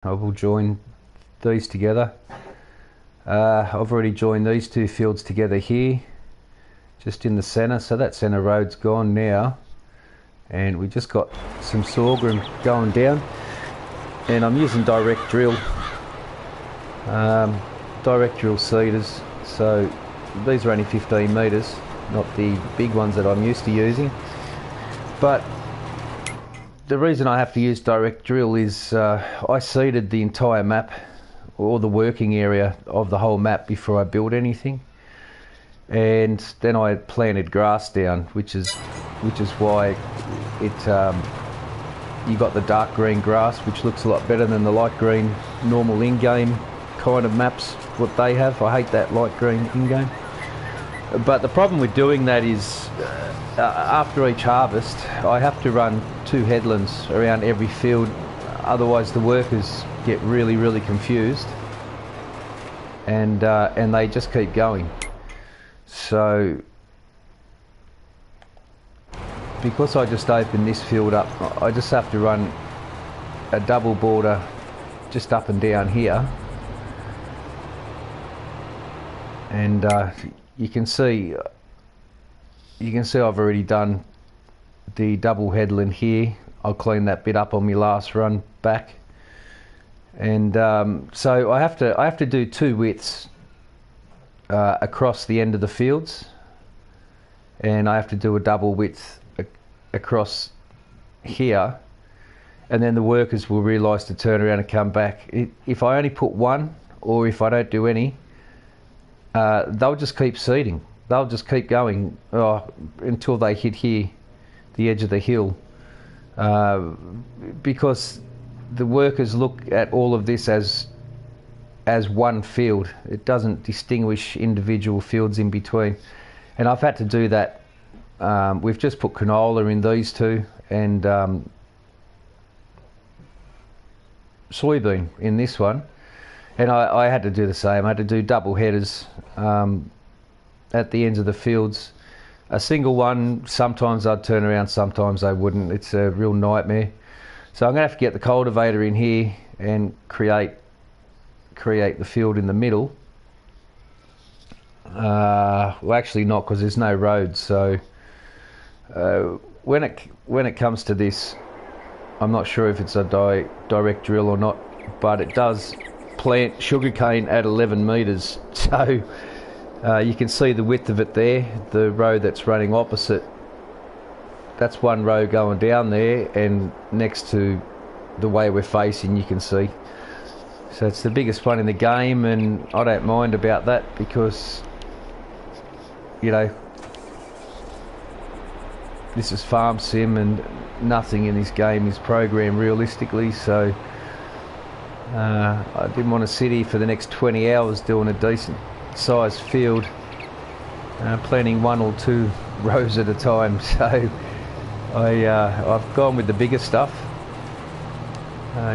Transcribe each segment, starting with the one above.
I will join these together. I've already joined these two fields together here, just in the centre, so that centre road's gone now, and we just got some sorghum going down, and I'm using direct drill seeders, so these are only 15 metres, not the big ones that I'm used to using. But the reason I have to use direct drill is I seeded the entire map, or the working area of the whole map, before I built anything, and then I planted grass down, which is why you got the dark green grass, which looks a lot better than the light green normal in-game kind of maps what they have. I hate that light green in-game. But the problem with doing that is after each harvest I have to run 2 headlands around every field, otherwise the workers get really confused, and they just keep going. So because I just opened this field up, I just have to run a double border just up and down here, and you can see I've already done the double headland here. I'll clean that bit up on my last run back, and so I have to do 2 widths across the end of the fields, and I have to do a double width across here, and then the workers will realise to turn around and come back. If I only put 1, or if I don't do any, they'll just keep seeding. They'll just keep going until they hit here, the edge of the hill, because the workers look at all of this as one field. It doesn't distinguish individual fields in between, and I've had to do that. We've just put canola in these two, and soybean in this one, and I had to do the same. I had to do double headers at the ends of the fields. A single one, sometimes I'd turn around, sometimes I wouldn't. It's a real nightmare. So I'm going to have to get the cultivator in here and create the field in the middle. Well, actually not, because there's no road. So when it comes to this, I'm not sure if it's a direct drill or not, but it does plant sugarcane at 11 metres. So you can see the width of it there. The row that's running opposite, that's one row going down there, and next to the way we're facing you can see. So it's the biggest one in the game, and I don't mind about that, because you know, this is farm sim and nothing in this game is programmed realistically. So I didn't want to sit here for the next 20 hours doing a decent sized field, planting 1 or 2 rows at a time. So I've gone with the bigger stuff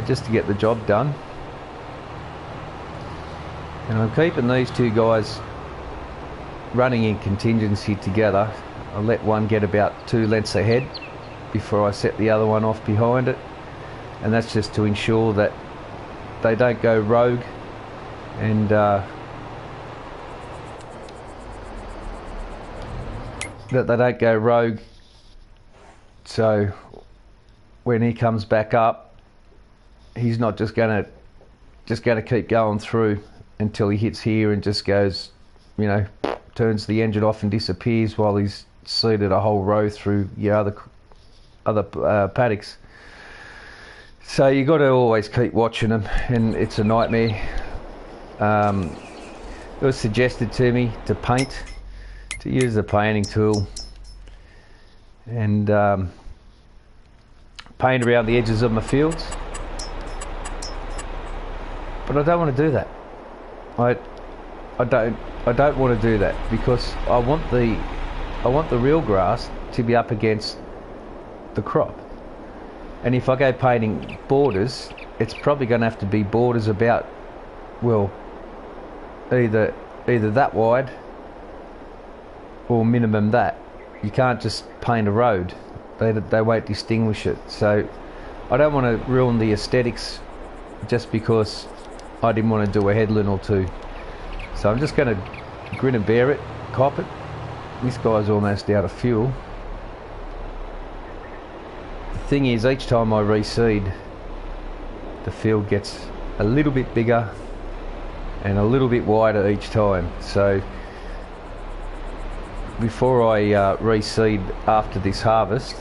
just to get the job done, and I'm keeping these 2 guys running in contingency together. I'll let one get about 2 lengths ahead before I set the other one off behind it, and that's just to ensure that they don't go rogue, and that they don't go rogue. So when he comes back up, he's not just gonna keep going through until he hits here and just goes, you know, turns the engine off and disappears while he's seeded a whole row through your other paddocks. So you got to always keep watching them, and it's a nightmare. It was suggested to me to use the painting tool and paint around the edges of my fields, but I don't want to do that. I don't want to do that, because I want the real grass to be up against the crop. And if I go painting borders, it's probably going to have to be borders about, well, either that wide or minimum that. You can't just paint a road. They won't distinguish it. So I don't want to ruin the aesthetics just because I didn't want to do a headland or two. So I'm just going to grin and bear it, cop it. This guy's almost out of fuel. The thing is, each time I reseed, the field gets a little bit bigger and a little bit wider each time. So before I reseed after this harvest,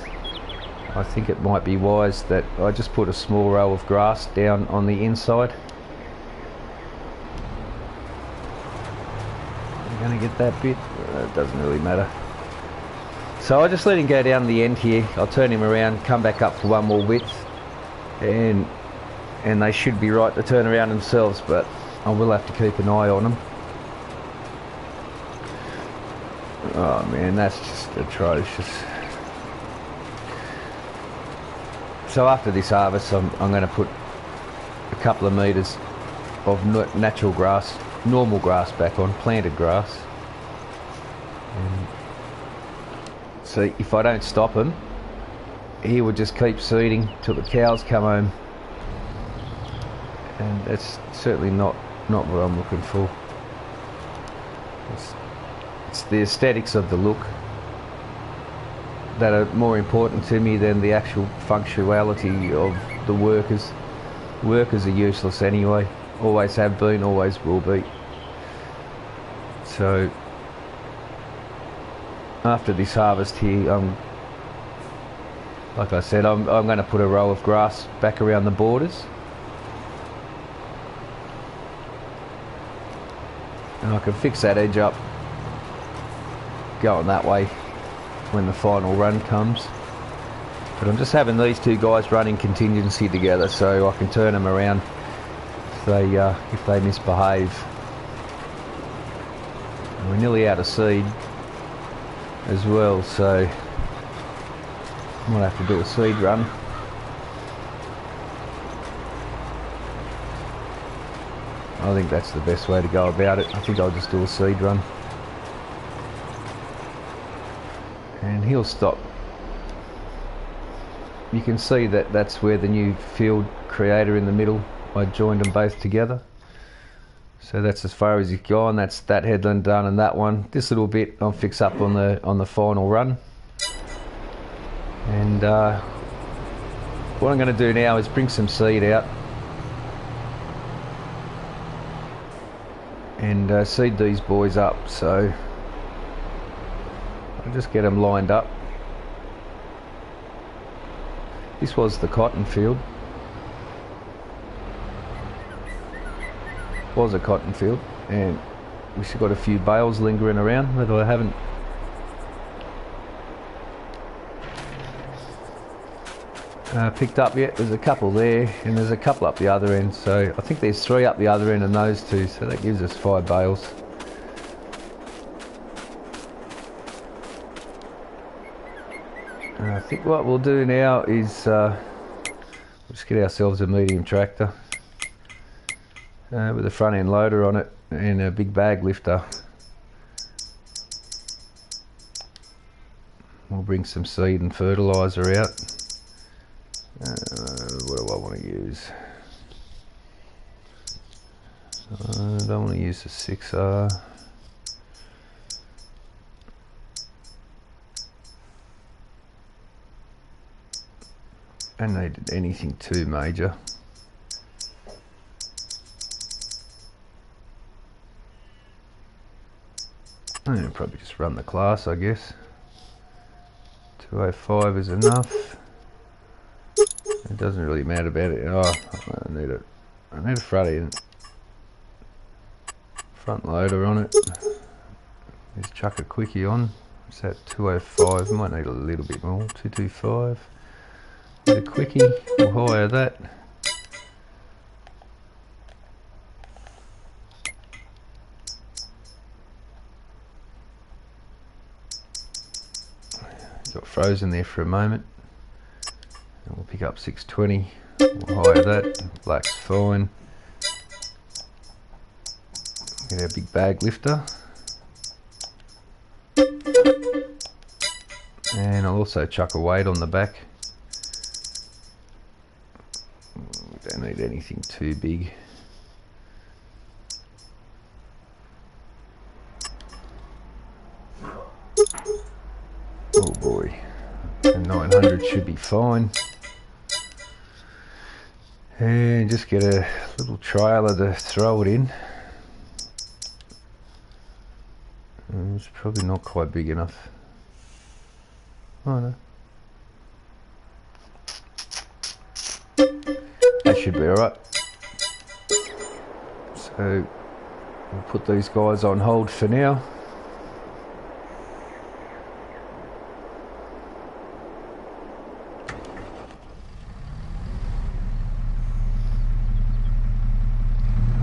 I think it might be wise that I just put a small row of grass down on the inside. I'm going to get that bit, it doesn't really matter. So I just let him go down the end here. I'll turn him around, come back up to one more width, and they should be right to turn around themselves, but I will have to keep an eye on them. Oh man, that's just atrocious. So after this harvest, I'm going to put a couple of metres of natural grass, normal grass back on, planted grass. And so if I don't stop him, he will just keep seeding till the cows come home. And that's certainly not what I'm looking for. It's the aesthetics of the look that are more important to me than the actual functionality of the workers. Workers are useless anyway, always have been, always will be. So after this harvest here, like I said, I'm going to put a row of grass back around the borders. And I can fix that edge up going that way when the final run comes. But I'm just having these two guys running contingency together so I can turn them around if they misbehave. And we're nearly out of seed as well, so I might have to do a seed run. I think that's the best way to go about it. I think I'll just do a seed run. And he'll stop. You can see that that's where the new field creator in the middle, I joined them both together. So that's as far as he's gone. That's that headland done, and that one. This little bit I'll fix up on the final run. And what I'm going to do now is bring some seed out and seed these boys up. So I'll just get them lined up. This was the cotton field. Was a cotton field, and we've still got a few bales lingering around that I haven't picked up yet. There's a couple there, and there's a couple up the other end, so I think there's 3 up the other end and those 2, so that gives us 5 bales. I think what we'll do now is just get ourselves a medium tractor with a front end loader on it and a big bag lifter. We'll bring some seed and fertiliser out. What do I want to use? I don't want to use the 6R. I don't need anything too major. I'll probably just run the class, I guess. 205 is enough. It doesn't really matter about it. Oh, I need a front loader on it. Just chuck a quickie on. It's at 205. Might need a little bit more. 225. With a quickie, we'll hire that. Got frozen there for a moment. And we'll pick up 620. We'll hire that. Black's fine. Get our big bag lifter. And I'll also chuck a weight on the back. Don't need anything too big. Oh boy, the 900 should be fine. And just get a little trailer to throw it in. It's probably not quite big enough. Oh no. That should be alright. So we'll put these guys on hold for now.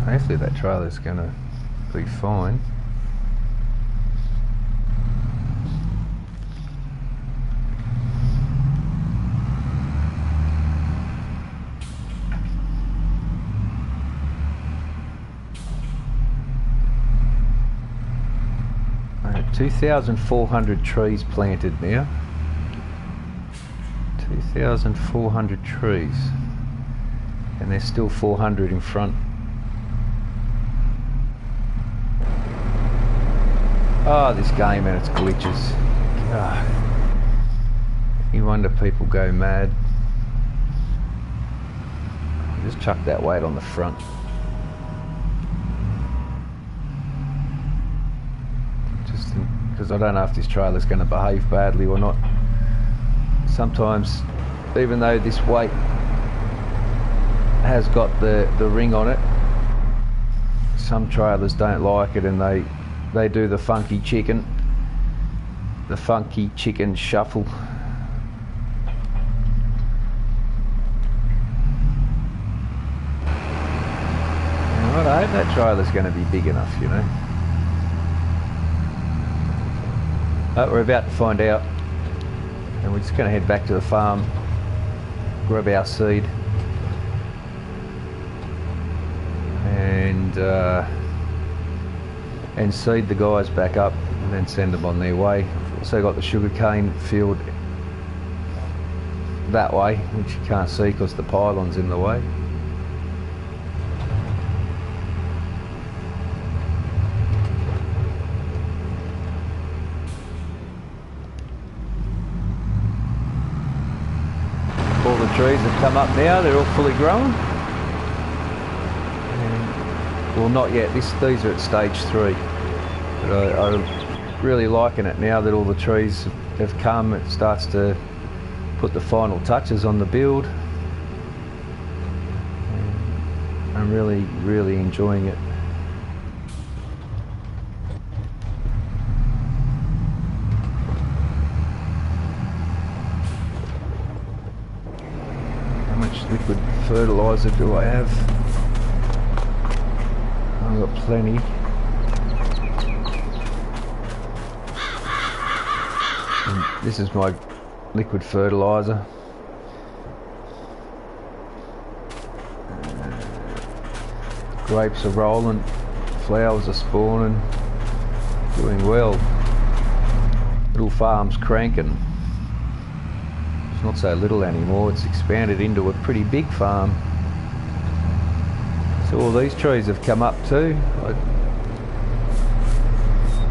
Hopefully that trailer's gonna be fine. I have 2,400 trees planted now. 2,400 trees. And there's still 400 in front. Oh, this game and its glitches. God. You wonder people go mad. Just chuck that weight on the front. Just because I don't know if this trailer's going to behave badly or not. Sometimes, even though this weight has got the ring on it, some trailers don't like it and they do the funky chicken shuffle. And I hope that trailer's going to be big enough, you know. But we're about to find out, and we're just going to head back to the farm, grab our seed, and seed the guys back up and then send them on their way. I've also got the sugarcane field that way, which you can't see because the pylon's in the way. All the trees have come up now, they're all fully grown. Well, not yet. These are at stage 3. But I'm really liking it now that all the trees have come. It starts to put the final touches on the build. And I'm really, really enjoying it. How much liquid fertilizer do I have? I've got plenty. And this is my liquid fertilizer. Grapes are rolling, flowers are spawning, doing well. Little farm's cranking. It's not so little anymore, it's expanded into a pretty big farm. So all these trees have come up too.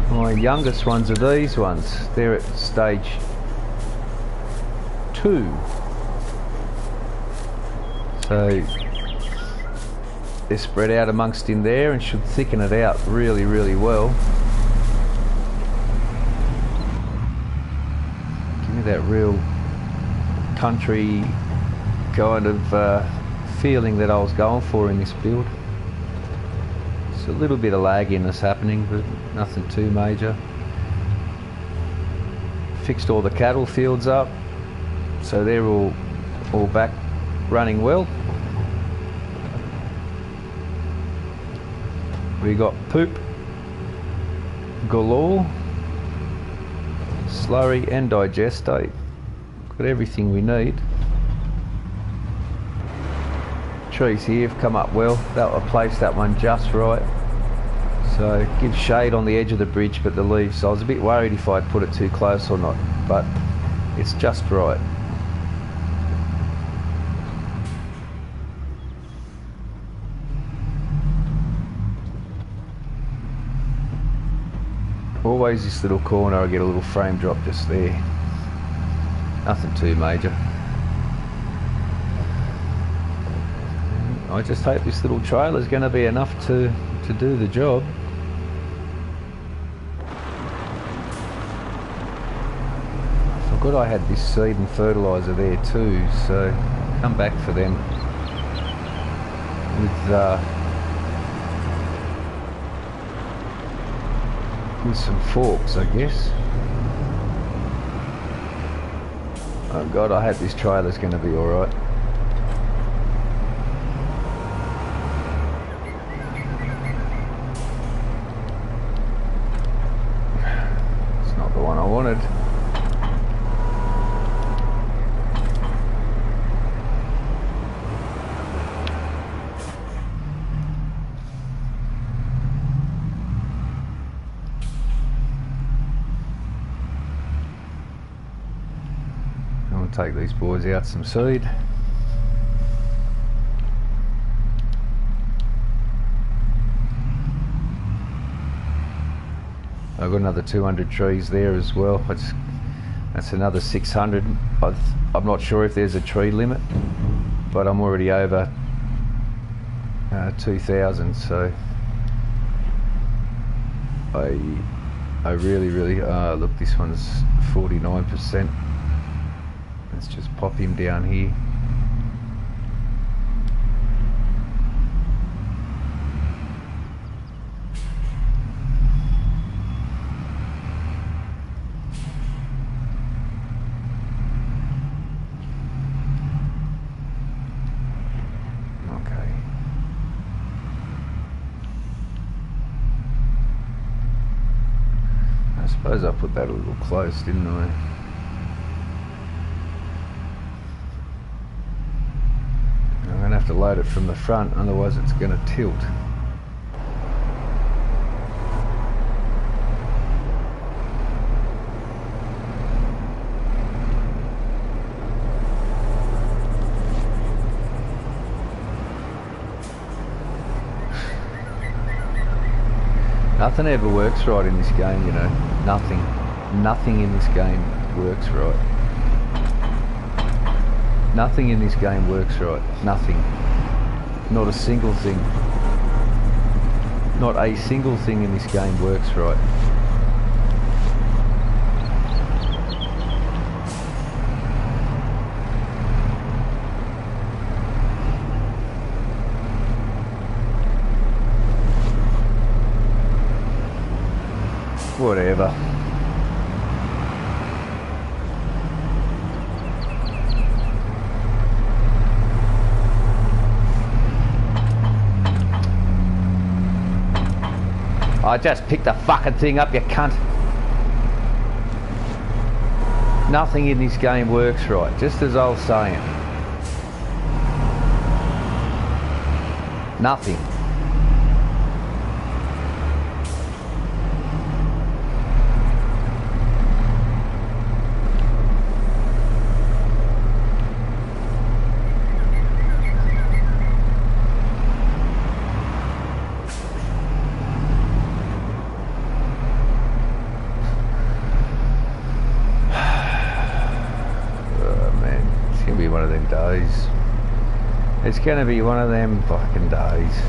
My youngest ones are these ones. They're at stage 2. So they're spread out amongst in there and should thicken it out really, really well. Give me that real country kind of feeling that I was going for in this build. It's a little bit of lagginess happening, but nothing too major. Fixed all the cattle fields up, so they're all back running well. We got poop galore, slurry and digestate. Got everything we need. Trees here have come up well. That'll place that one just right. So give shade on the edge of the bridge, but the leaves, I was a bit worried if I'd put it too close or not, but it's just right. Always this little corner I get a little frame drop just there. Nothing too major. I just hope this little trailer is going to be enough to do the job. I forgot I had this seed and fertiliser there too, so I'll come back for them with some forks, I guess. Oh God, I hope this trailer's going to be alright. It's not the one I wanted. Take these boys out some seed. I've got another 200 trees there as well. That's another 600. I'm not sure if there's a tree limit, but I'm already over 2,000, so I really look, this one's 49%. Let's just pop him down here. Okay. I suppose I put that a little close, didn't I? Have to load it from the front, otherwise it's going to tilt. Nothing ever works right in this game, you know. Nothing in this game works right. Nothing in this game works right. Nothing. Not a single thing. Not a single thing in this game works right. Whatever. I just picked the fucking thing up, you cunt. Nothing in this game works right, just as I was saying. Nothing. One of them days. It's gonna be one of them fucking days.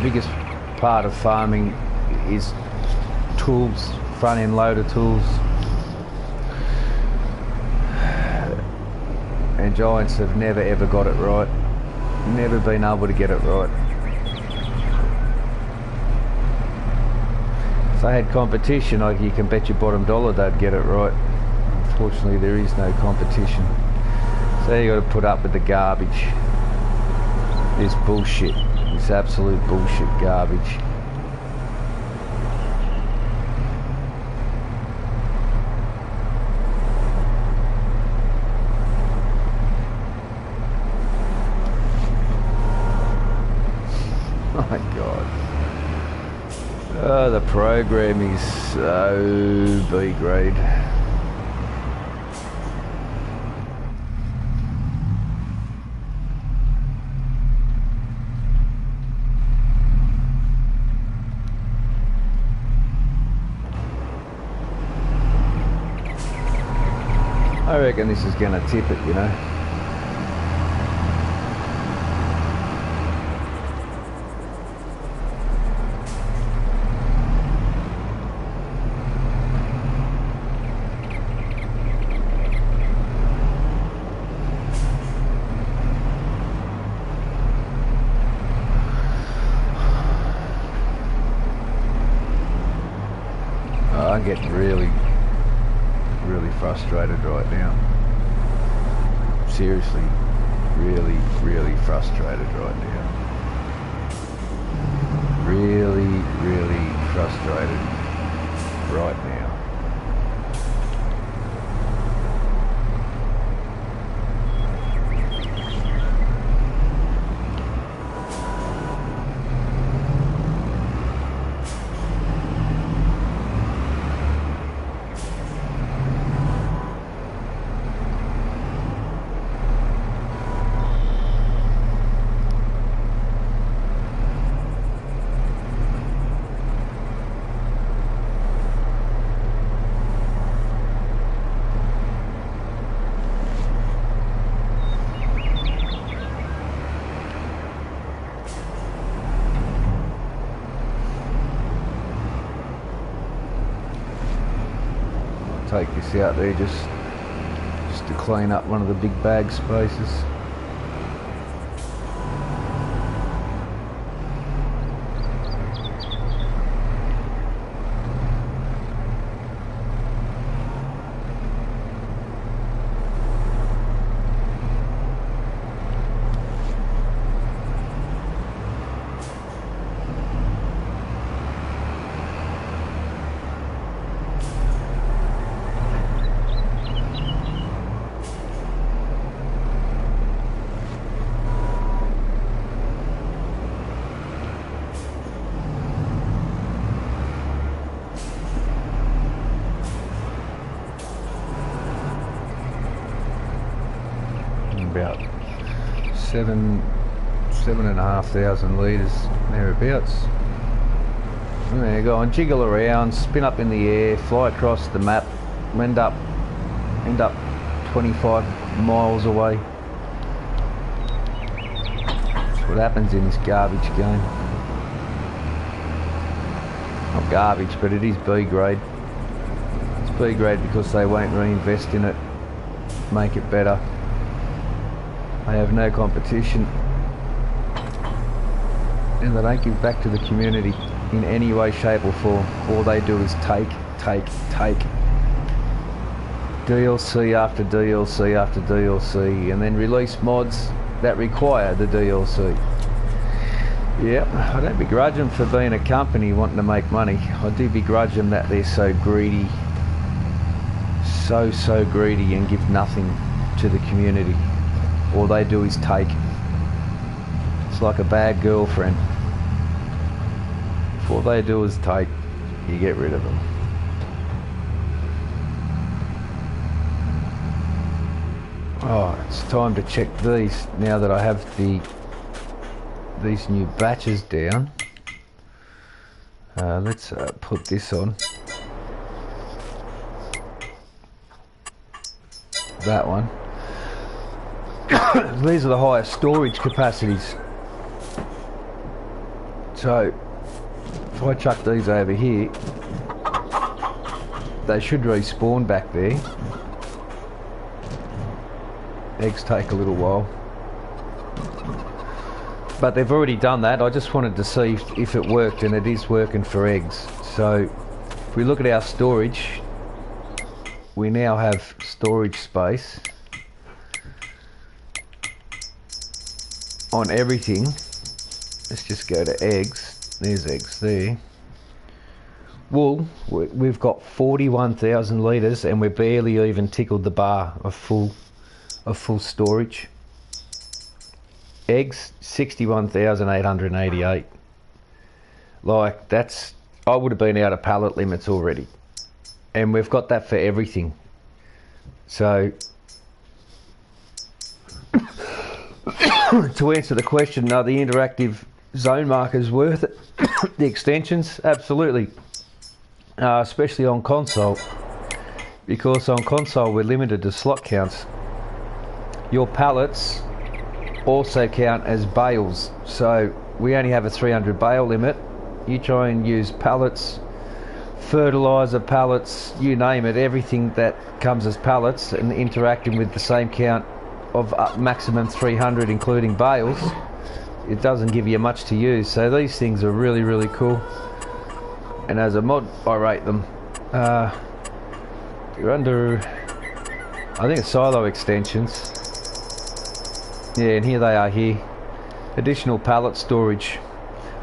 Biggest part of farming is tools, front end loader tools. And Giants have never ever got it right. Never been able to get it right. If they had competition, you can bet your bottom dollar they'd get it right. Unfortunately, there is no competition. So you got to put up with the garbage. This bullshit. This absolute bullshit garbage. My God. Oh, the program is so B grade. I reckon this is going to tip it, you know. I'm getting really frustrated right now. Seriously, really frustrated right now. Really frustrated right now. Take this out there just to clean up one of the big bag spaces. About 7,500 litres thereabouts. There you go, and jiggle around, spin up in the air, fly across the map, end up 25 miles away. That's what happens in this garbage game. Not garbage, but it is B grade. It's B grade because they won't reinvest in it, make it better. They have no competition, and they don't give back to the community in any way, shape or form. All they do is take. DLC after DLC after DLC, and then release mods that require the DLC. Yep, I don't begrudge them for being a company wanting to make money. I do begrudge them that they're so greedy, so greedy, and give nothing to the community. All they do is take. It's like a bad girlfriend. If all they do is take, you get rid of them. Oh, it's time to check these now that I have these new batches down. Let's put this on. That one. These are the highest storage capacities. So if I chuck these over here, they should respawn back there. Eggs take a little while, but they've already done that. I just wanted to see if it worked, and it is working for eggs. So if we look at our storage, we now have storage space on everything. Let's just go to eggs. There's eggs there. Wool, we've got 41,000 litres, and we're barely even tickled the bar of full storage. Eggs, 61,888. Like, that's, I would have been out of pallet limits already, and we've got that for everything. So to answer the question, are the interactive zone markers worth it? The extensions, absolutely. Especially on console, because on console we're limited to slot counts. Your pallets also count as bales, so we only have a 300 bale limit. You try and use pallets, fertilizer pallets, you name it, everything that comes as pallets and interacting with the same count of maximum 300 including bales, it doesn't give you much to use. So these things are really, really cool, and as a mod I rate them. You're under, I think it's silo extensions. Yeah, and here they are here. Additional pallet storage.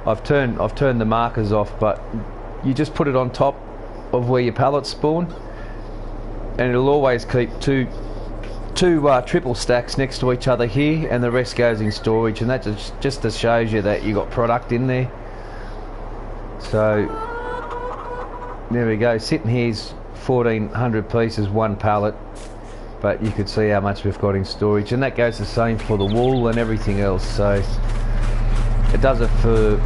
I've turned the markers off, but you just put it on top of where your pallets spawn, and it'll always keep two triple stacks next to each other here, and the rest goes in storage, and that just shows you that you got product in there. So there we go. Sitting here's 1,400 pieces, one pallet, but you could see how much we've got in storage, and that goes the same for the wool and everything else. So it does it for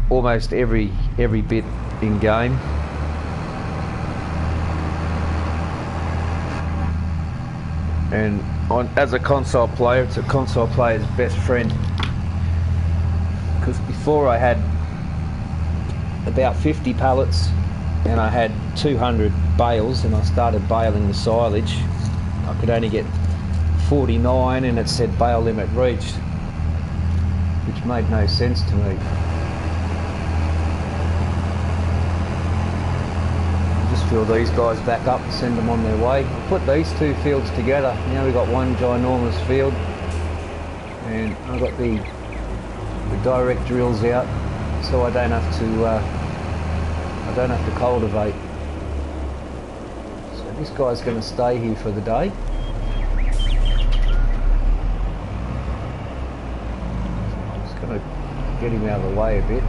almost every bit in game. And as a console player, it's a console player's best friend, because before I had about 50 pallets and I had 200 bales, and I started baling the silage. I could only get 49, and it said bale limit reached, which made no sense to me. Just fill these guys back up and send them on their way. I'll put these two fields together. Now we've got one ginormous field, and I've got the direct drills out, so I don't have to cultivate. So this guy's going to stay here for the day. I'm just going to get him out of the way a bit.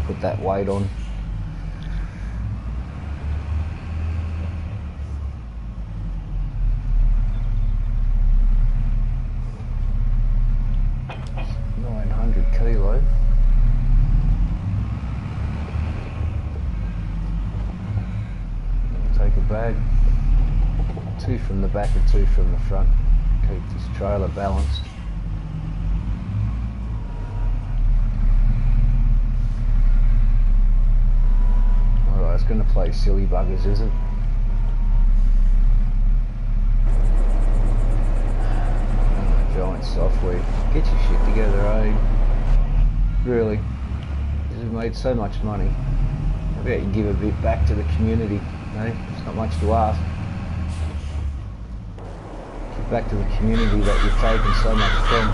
Put that weight on. Kilo. Take a bag, 2 from the back and 2 from the front. Keep this trailer balanced. Alright, it's going to play silly buggers, is it? Giant software. Get your shit together, eh? Really? You've made so much money. How about you give a bit back to the community? Eh? It's not much to ask. Give back to the community that you've taken so much from.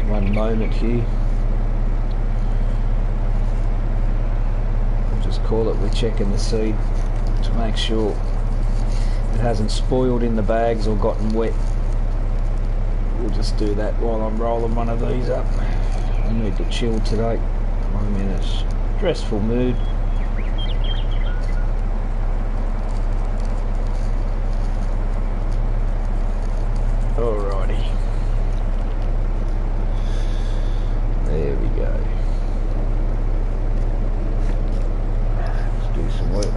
One moment here. call it, we're checking the seed to make sure it hasn't spoiled in the bags or gotten wet. We'll just do that while I'm rolling one of these up. I need to chill today. I'm in a stressful mood. Alrighty. There we go. Let's do some work.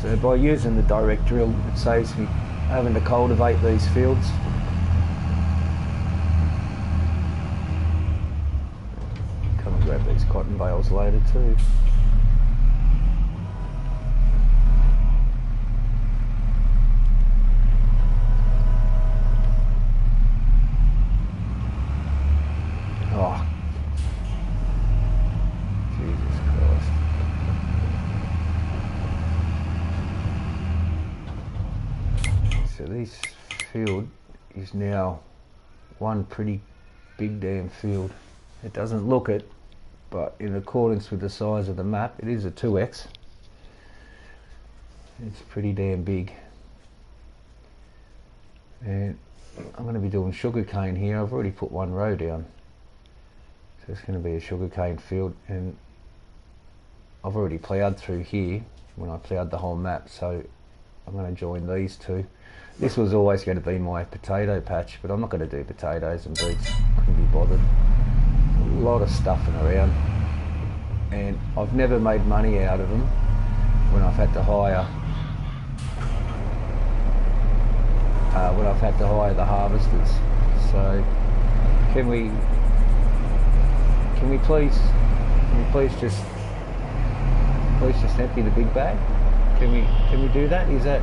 So by using the direct drill, it saves me having to cultivate these fields. Come and grab these cotton bales later too. Oh, Jesus Christ. So this field is now one pretty big damn field. It doesn't look it, but in accordance with the size of the map, it is a 2x. It's pretty damn big. And I'm going to be doing sugarcane here. I've already put one row down. So it's going to be a sugarcane field, and I've already ploughed through here when I ploughed the whole map, so I'm going to join these two. This was always going to be my potato patch, but I'm not going to do potatoes and beets. Couldn't be bothered. A lot of stuffing around, and I've never made money out of them when I've had to hire the harvesters. So can we please just empty the big bag? Can we do that? Is that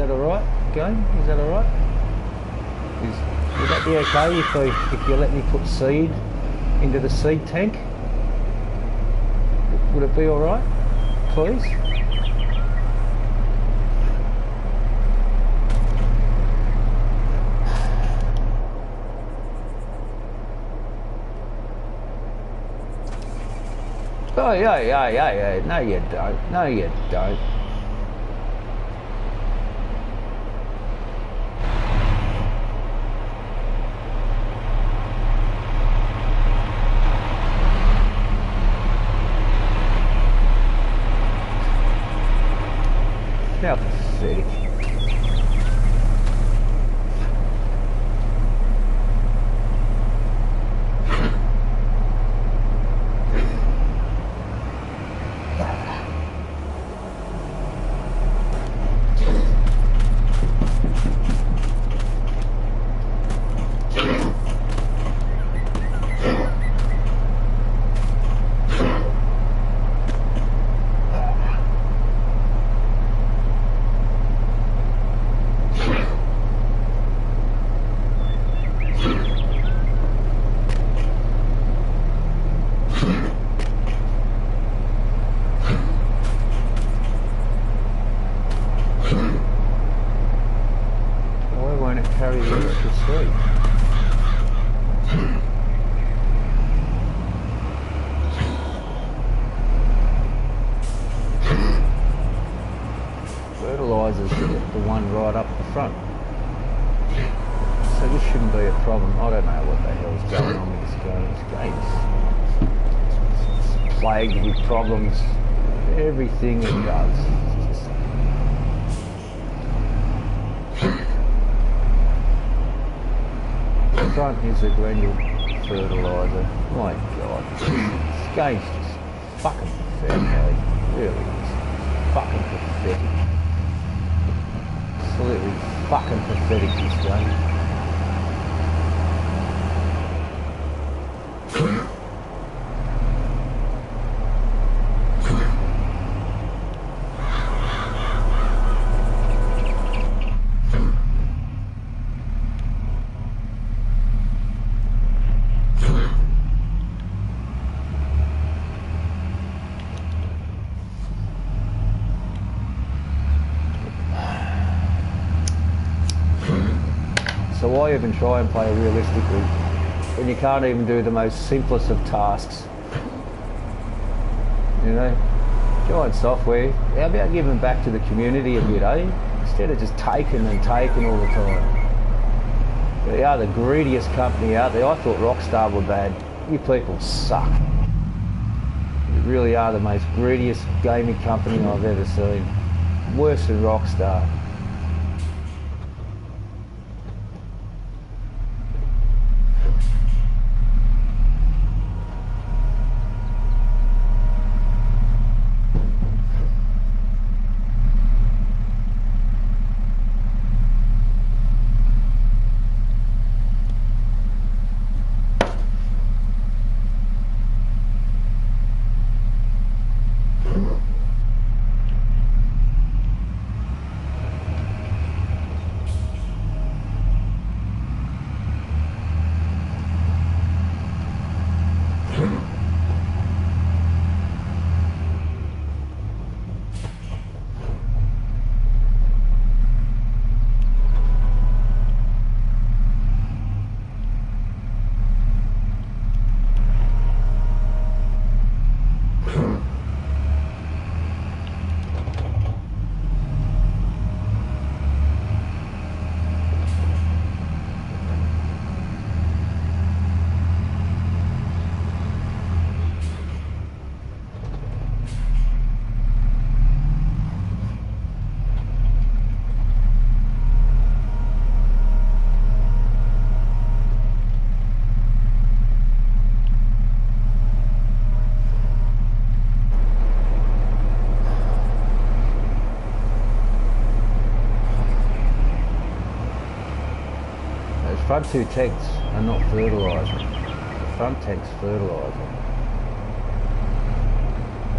all right? Game? Is that all right? Would that be okay if you let me put seed into the seed tank? Would it be all right, please? Oh, yeah. No, you don't. No, you don't. How pathetic. Carry the extra seed. Fertiliser's the one right up the front. So this shouldn't be a problem. I don't know what the hell's going on with this game. It's plagued with problems. Everything it does. Front is a granule fertiliser. My God, this game's just fucking pathetic, eh? Really is. Fucking pathetic. Absolutely fucking pathetic, this game. So why even try and play realistically when you can't even do the most simplest of tasks? You know, giant software, how about giving back to the community a bit, eh? Instead of just taking and taking all the time. They are the greediest company out there. I thought Rockstar were bad. You people suck. You really are the most greediest gaming company I've ever seen. Worse than Rockstar. Front two tanks are not fertiliser. The front tank's fertiliser.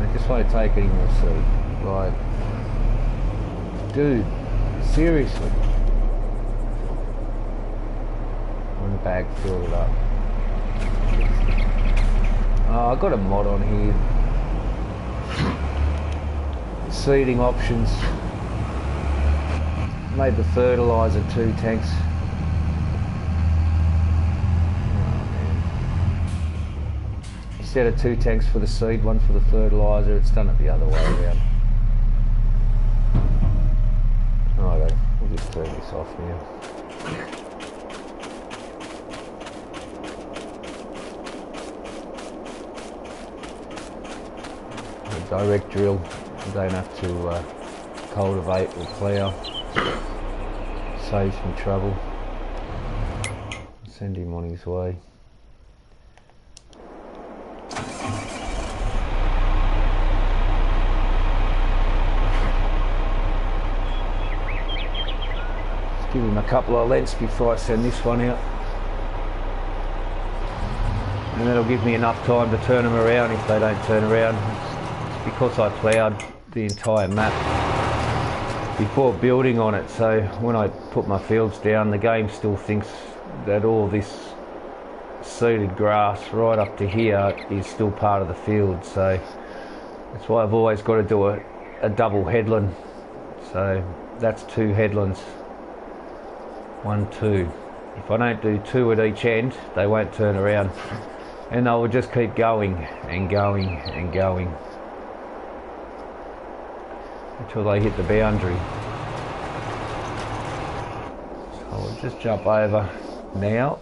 They just won't take any more seed. Like, dude, seriously. One bag filled it up. Oh, I got a mod on here. Seeding options. Made the fertiliser 2 tanks. Instead of 2 tanks for the seed, 1 for the fertiliser, it's done it the other way around. Alright, we'll just turn this off now. A direct drill, you don't have to cultivate or plough. Saves me trouble. Send him on his way. Give him a couple of lengths before I send this one out. And that'll give me enough time to turn them around if they don't turn around. It's because I ploughed the entire map before building on it, so when I put my fields down, the game still thinks that all this seeded grass right up to here is still part of the field, so that's why I've always got to do a double headland. So that's 2 headlands. 1, 2. If I don't do 2 at each end, they won't turn around, and they will just keep going and going and going until they hit the boundary. So I'll just jump over now.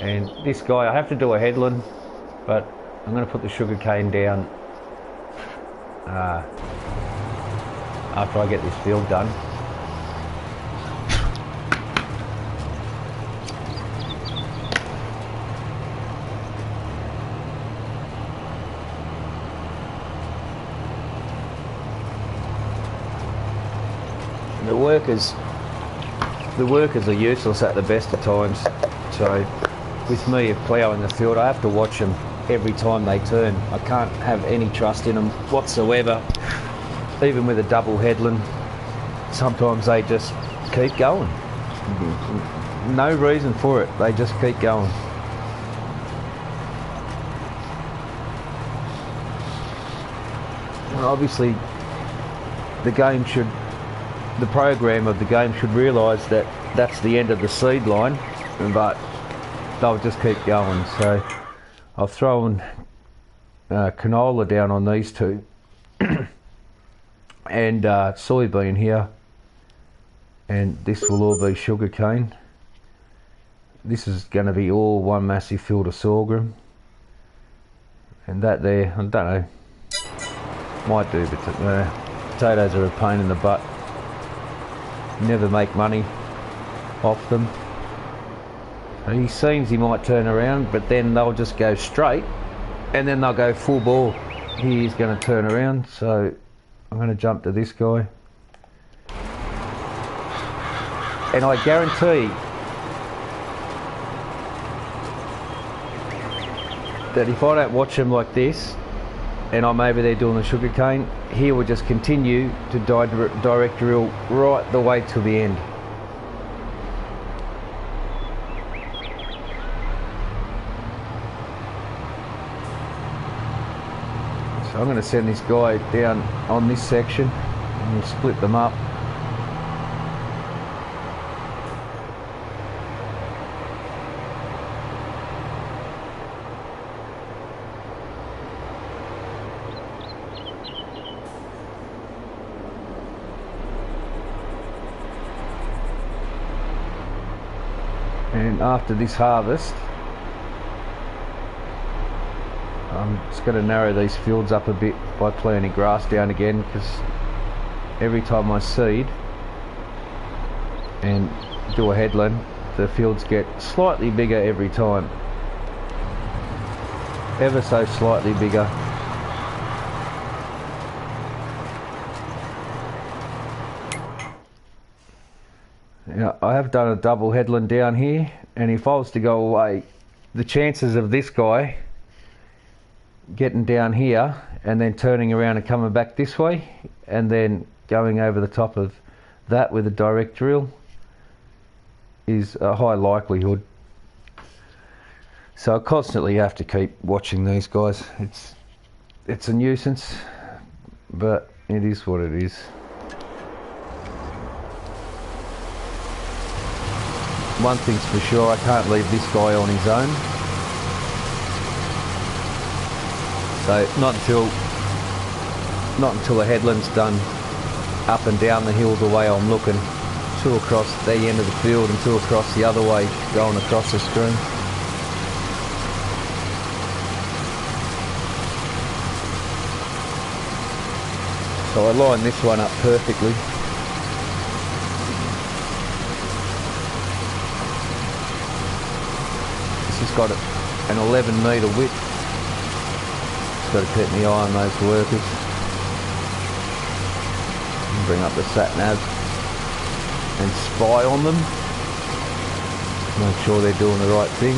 And this guy, I have to do a headland, but I'm going to put the sugarcane down after I get this field done. The workers are useless at the best of times. So with me ploughing the field, I have to watch them every time they turn. I can't have any trust in them whatsoever. Even with a double headland, sometimes they just keep going. No reason for it, they just keep going. Well, obviously the game should the program of the game should realise that that's the end of the seed line, but they'll just keep going. So I've thrown canola down on these two and soybean here, and this will all be sugarcane. This is going to be all one massive field of sorghum, and that there, I don't know, might do, but potatoes are a pain in the butt. You never make money off them. And he seems he might turn around, but then they'll just go straight and then they'll go full bore. He's going to turn around, so I'm going to jump to this guy. And I guarantee that if I don't watch him like this, and I'm over there doing the sugarcane, he will just continue to direct drill right the way to the end. So I'm going to send this guy down on this section and we'll split them up. And after this harvest, I'm just going to narrow these fields up a bit by planting grass down again, because every time I seed and do a headland, the fields get slightly bigger every time, ever so slightly bigger. Now, I have done a double headland down here, and if I was to go away, the chances of this guy getting down here and then turning around and coming back this way and then going over the top of that with a direct drill is a high likelihood. So I constantly have to keep watching these guys. It's a nuisance, but it is what it is. One thing's for sure, I can't leave this guy on his own. So not until the headland's done up and down the hill the way I'm looking, two across the end of the field and two across the other way going across the stream. So I line this one up perfectly. This has got an 11 metre width. Just got to keep my eye on those workers. Bring up the sat nav and spy on them. Make sure they're doing the right thing.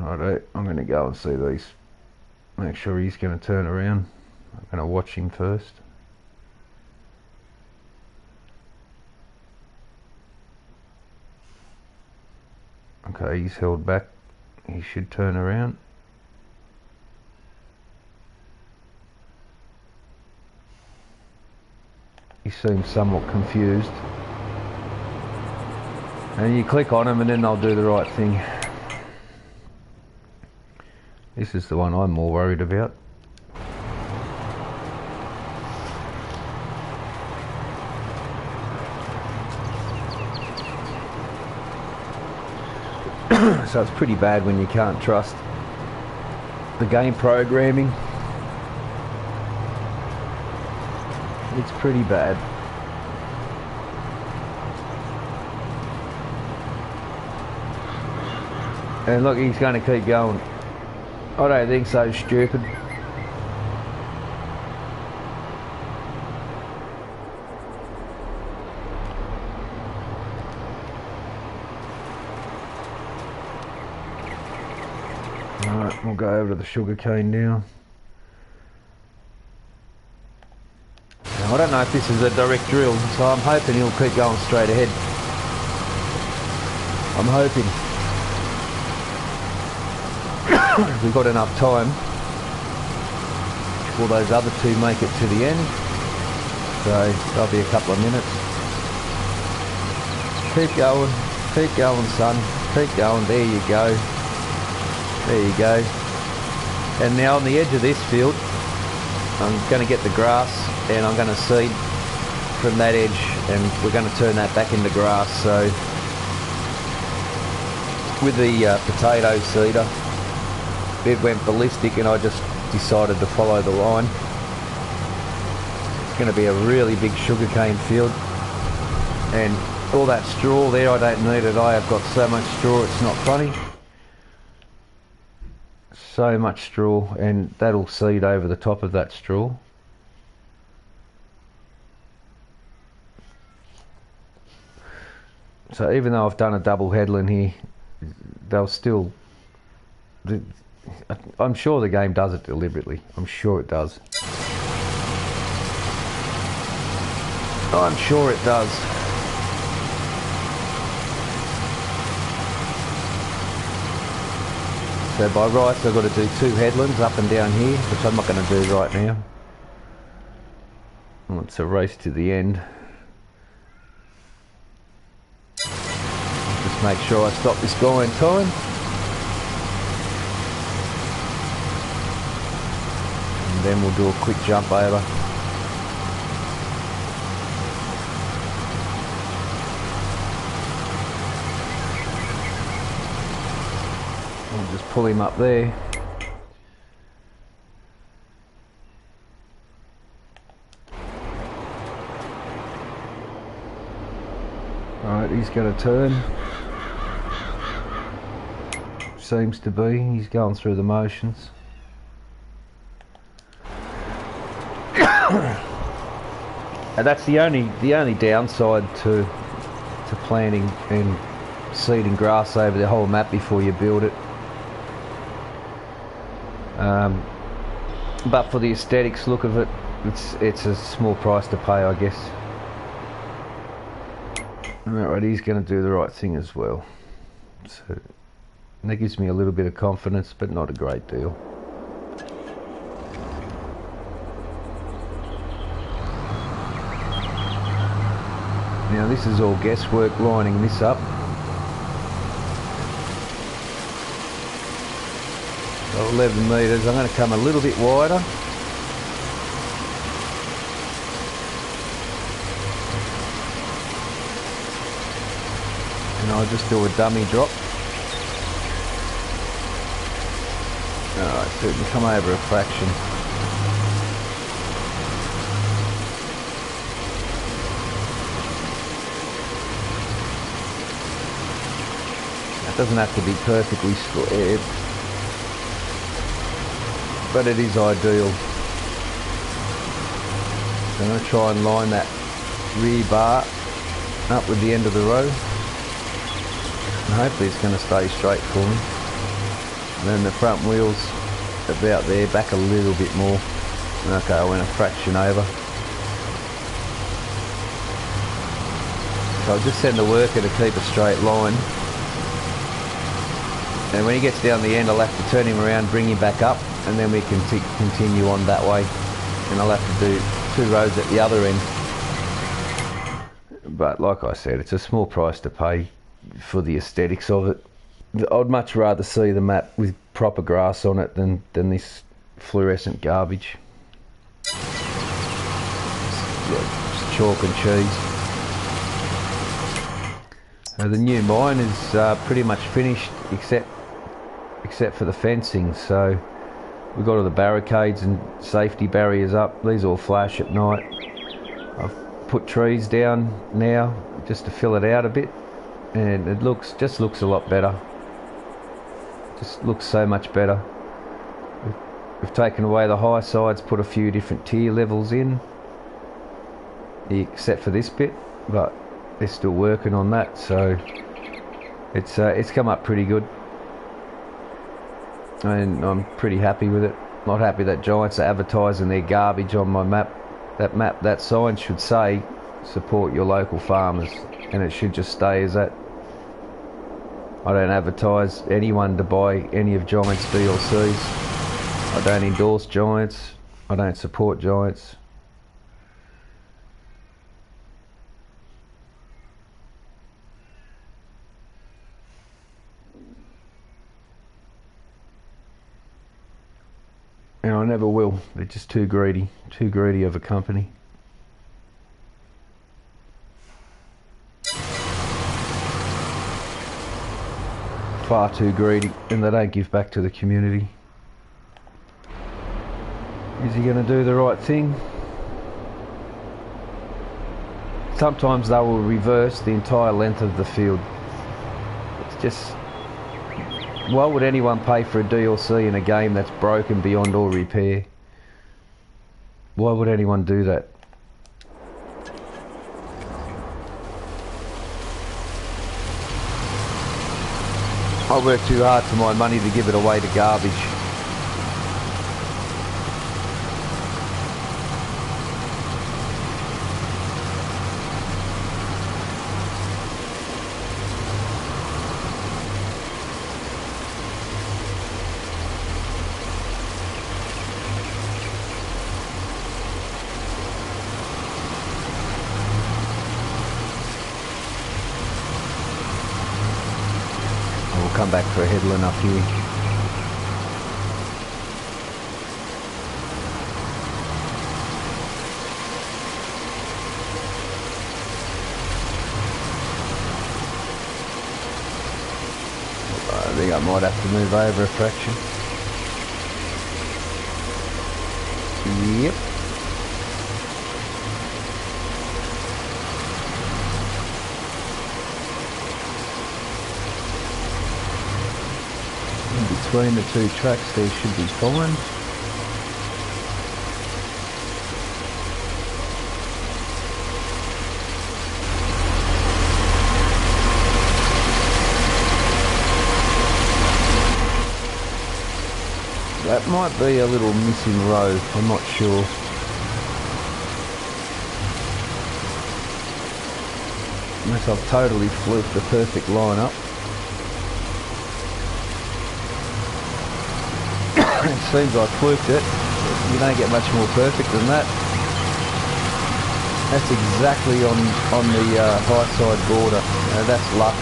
Alright, I'm going to go and see these. Make sure he's going to turn around. I'm going to watch him first. Okay, he's held back. He should turn around. He seems somewhat confused. And you click on him and then they'll do the right thing. This is the one I'm more worried about. So it's pretty bad when you can't trust the game programming. It's pretty bad. And look, he's going to keep going. I don't think so, stupid. Alright, we'll go over to the sugarcane now. Now, I don't know if this is a direct drill, so I'm hoping he'll keep going straight ahead. I'm hoping we've got enough time for those other two make it to the end, so that'll be a couple of minutes. Keep going son, keep going, there you go, there you go. And now on the edge of this field I'm going to get the grass and I'm going to seed from that edge, and we're going to turn that back into grass. So with the potato seeder, it went ballistic and I just decided to follow the line. It's going to be a really big sugarcane field, and all that straw there, I don't need it. I have got so much straw, it's not funny. So much straw, and that'll seed over the top of that straw. So even though I've done a double headland here, they'll still, I'm sure the game does it deliberately. I'm sure it does. I'm sure it does. So by rights I've got to do 2 headlands up and down here, which I'm not going to do right now. Well, it's a race to the end. Just make sure I stop this guy in time. And then we'll do a quick jump over. I'll just pull him up there. Alright, he's going to turn. Seems to be. He's going through the motions. And that's the only downside to planting and seeding grass over the whole map before you build it. But for the aesthetics look of it, it's a small price to pay, I guess. Alright, he's going to do the right thing as well. So that gives me a little bit of confidence, but not a great deal. Now this is all guesswork lining this up. So 11 metres, I'm going to come a little bit wider. And I'll just do a dummy drop. Alright, so we can come over a fraction. It doesn't have to be perfectly squared, but it is ideal. So I'm going to try and line that rear bar up with the end of the row, and hopefully it's going to stay straight for me. And then the front wheels about there, back a little bit more. Okay, I went a fraction over. So I'll just send the worker to keep a straight line. And when he gets down the end, I'll have to turn him around, bring him back up, and then we can continue on that way. And I'll have to do 2 rows at the other end. But like I said, it's a small price to pay for the aesthetics of it. I'd much rather see the map with proper grass on it than this fluorescent garbage. Just chalk and cheese. The new mine is pretty much finished, except for the fencing. So we've got all the barricades and safety barriers up. These all flash at night. I've put trees down now just to fill it out a bit, and it just looks a lot better. Just looks so much better. We've taken away the high sides, put a few different tier levels in, except for this bit, but they're still working on that, so it's come up pretty good, and I'm pretty happy with it. Not happy that Giants are advertising their garbage on my map. That sign should say support your local farmers, and it should just stay as that. I don't advertise anyone to buy any of Giants DLCs. I don't endorse Giants. I don't support Giants. And I never will. They're just too greedy of a company. Far too greedy, and they don't give back to the community. Is he going to do the right thing? Sometimes they will reverse the entire length of the field. It's just, why would anyone pay for a DLC in a game that's broken beyond all repair? Why would anyone do that? I work too hard for my money to give it away to garbage. Come back for a headland up here. I think I might have to move over a fraction. Yep. Between the two tracks there should be fine. That might be a little missing row, I'm not sure. Unless I've totally fluked the perfect line up. It seems I fluked it. You don't get much more perfect than that. That's exactly on the high side border. That's luck.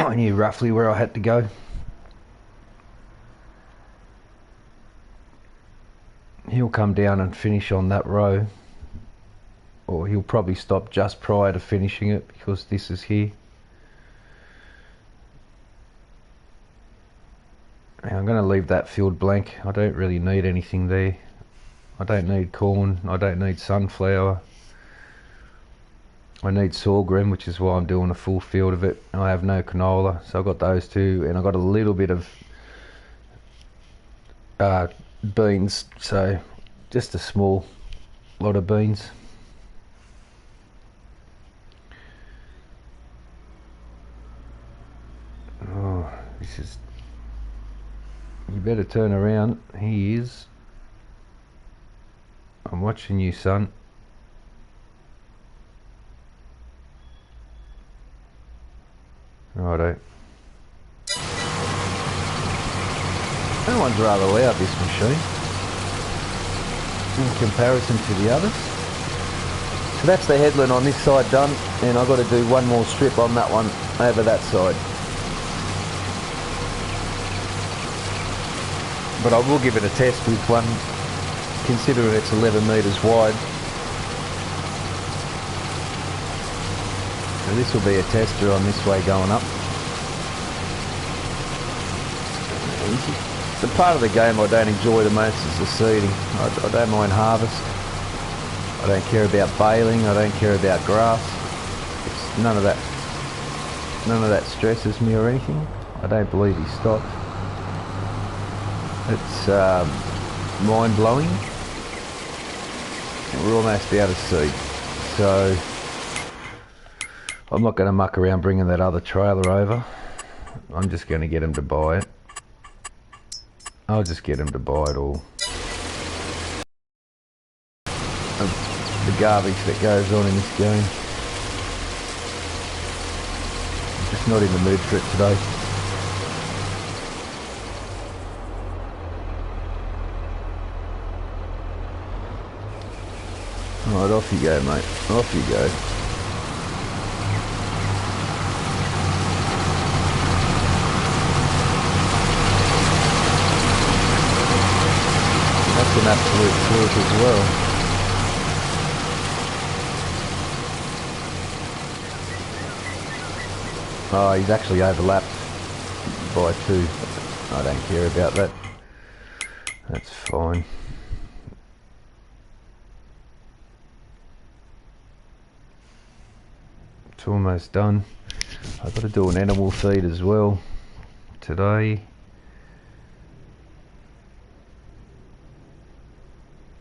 I knew roughly where I had to go. He'll come down and finish on that row. Or he'll probably stop just prior to finishing it because this is here. I'm going to leave that field blank. I don't really need anything there. I don't need corn. I don't need sunflower. I need sorghum, which is why I'm doing a full field of it. I have no canola, so I've got those two, and I've got a little bit of beans, so just a small lot of beans. Oh, this is... You better turn around. He is. I'm watching you, son. Righto. That one's rather loud, this machine, in comparison to the others. So that's the headland on this side done, and I've got to do one more strip on that one over that side. But I will give it a test with one, considering it's 11 metres wide. So this will be a tester on this way going up. The part of the game I don't enjoy the most is the seeding. I don't mind harvest. I don't care about baling. I don't care about grass. It's none of that. None of that stresses me or anything. I don't believe he stopped. It's mind-blowing. We're almost out of seed, so I'm not going to muck around bringing that other trailer over. I'm just going to get him to buy it. I'll just get him to buy it all. The garbage that goes on in this game. Just not in the mood for it today. Alright, off you go, mate. Off you go. That's an absolute fluke as well. Oh, he's actually overlapped by 2. I don't care about that. That's fine. It's almost done. I've got to do an animal feed as well today.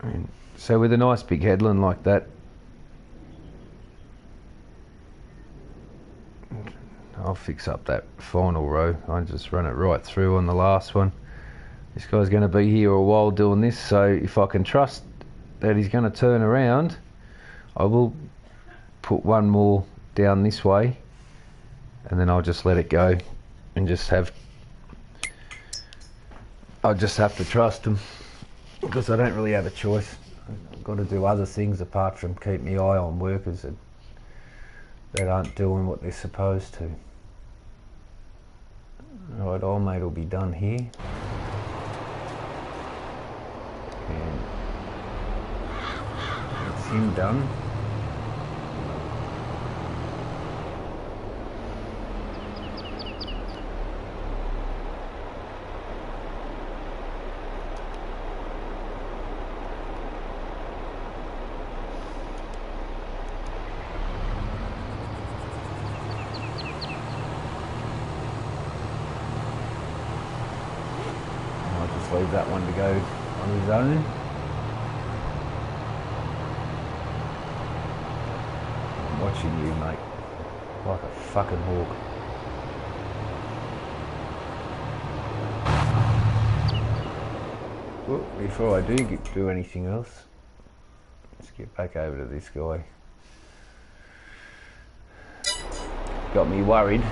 And so with a nice big headland like that, I'll fix up that final row. I just run it right through on the last one. This guy's going to be here a while doing this, so if I can trust that he's going to turn around, I will put one more down this way, and then I'll just let it go and I'll just have to trust him, because I don't really have a choice. I've got to do other things apart from keep my eye on workers that aren't doing what they're supposed to. Right, old mate will be done here. And that's him done. Leave that one to go on his own. I'm watching you, mate, like a fucking hawk. Well, before I do anything else, let's get back over to this guy. Got me worried.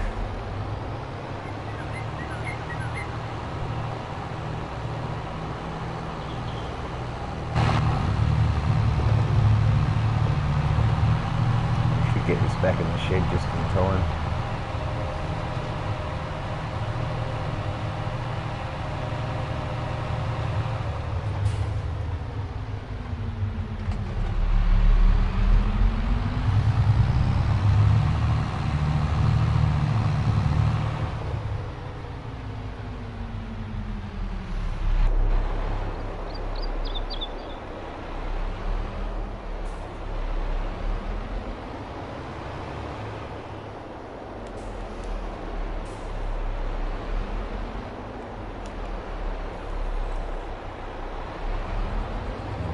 Get this back in the shed just in time.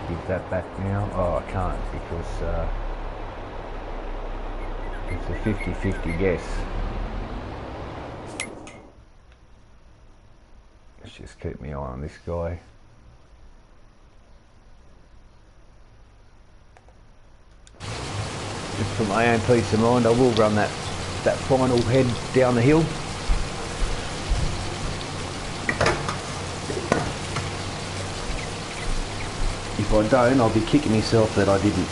Give that back now. Oh, I can't, because it's a 50-50 guess. Let's just keep my eye on this guy. Just for my own peace of mind, I will run that final head down the hill. If I don't, I'll be kicking myself that I didn't.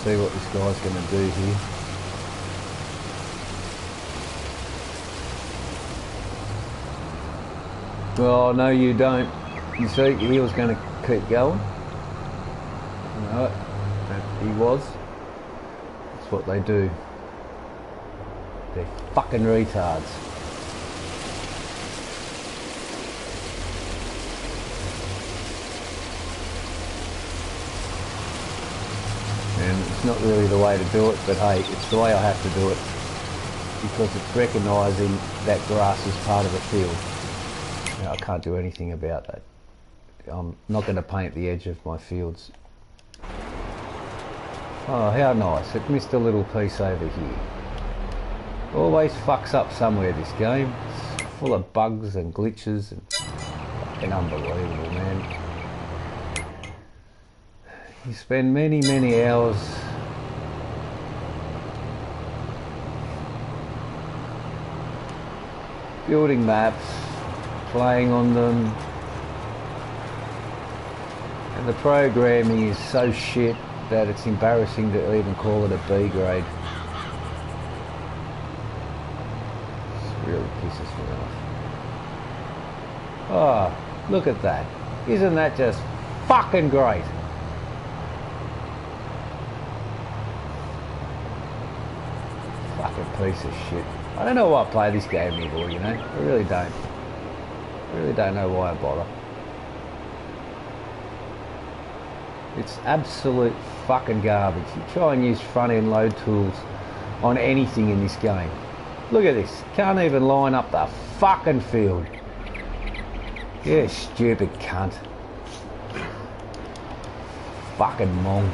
See what this guy's going to do here. Oh, no you don't. You see, he was going to keep going. No, he was. That's what they do. They're fucking retards. And it's not really the way to do it, but hey, it's the way I have to do it, because it's recognising that grass is part of the field. I can't do anything about that. I'm not going to paint the edge of my fields. Oh, how nice. It missed a little piece over here. Always fucks up somewhere, this game. It's full of bugs and glitches and fucking unbelievable, man. You spend many hours building maps, playing on them, and the programming is so shit that it's embarrassing to even call it a B grade. This really pisses me off. Oh, look at that. Isn't that just fucking great? Fucking piece of shit. I don't know why I play this game anymore, you know? I really don't. I really don't know why I bother. It's absolute fucking garbage. You try and use front-end load tools on anything in this game. Look at this. Can't even line up the fucking field. You stupid cunt. Fucking mong.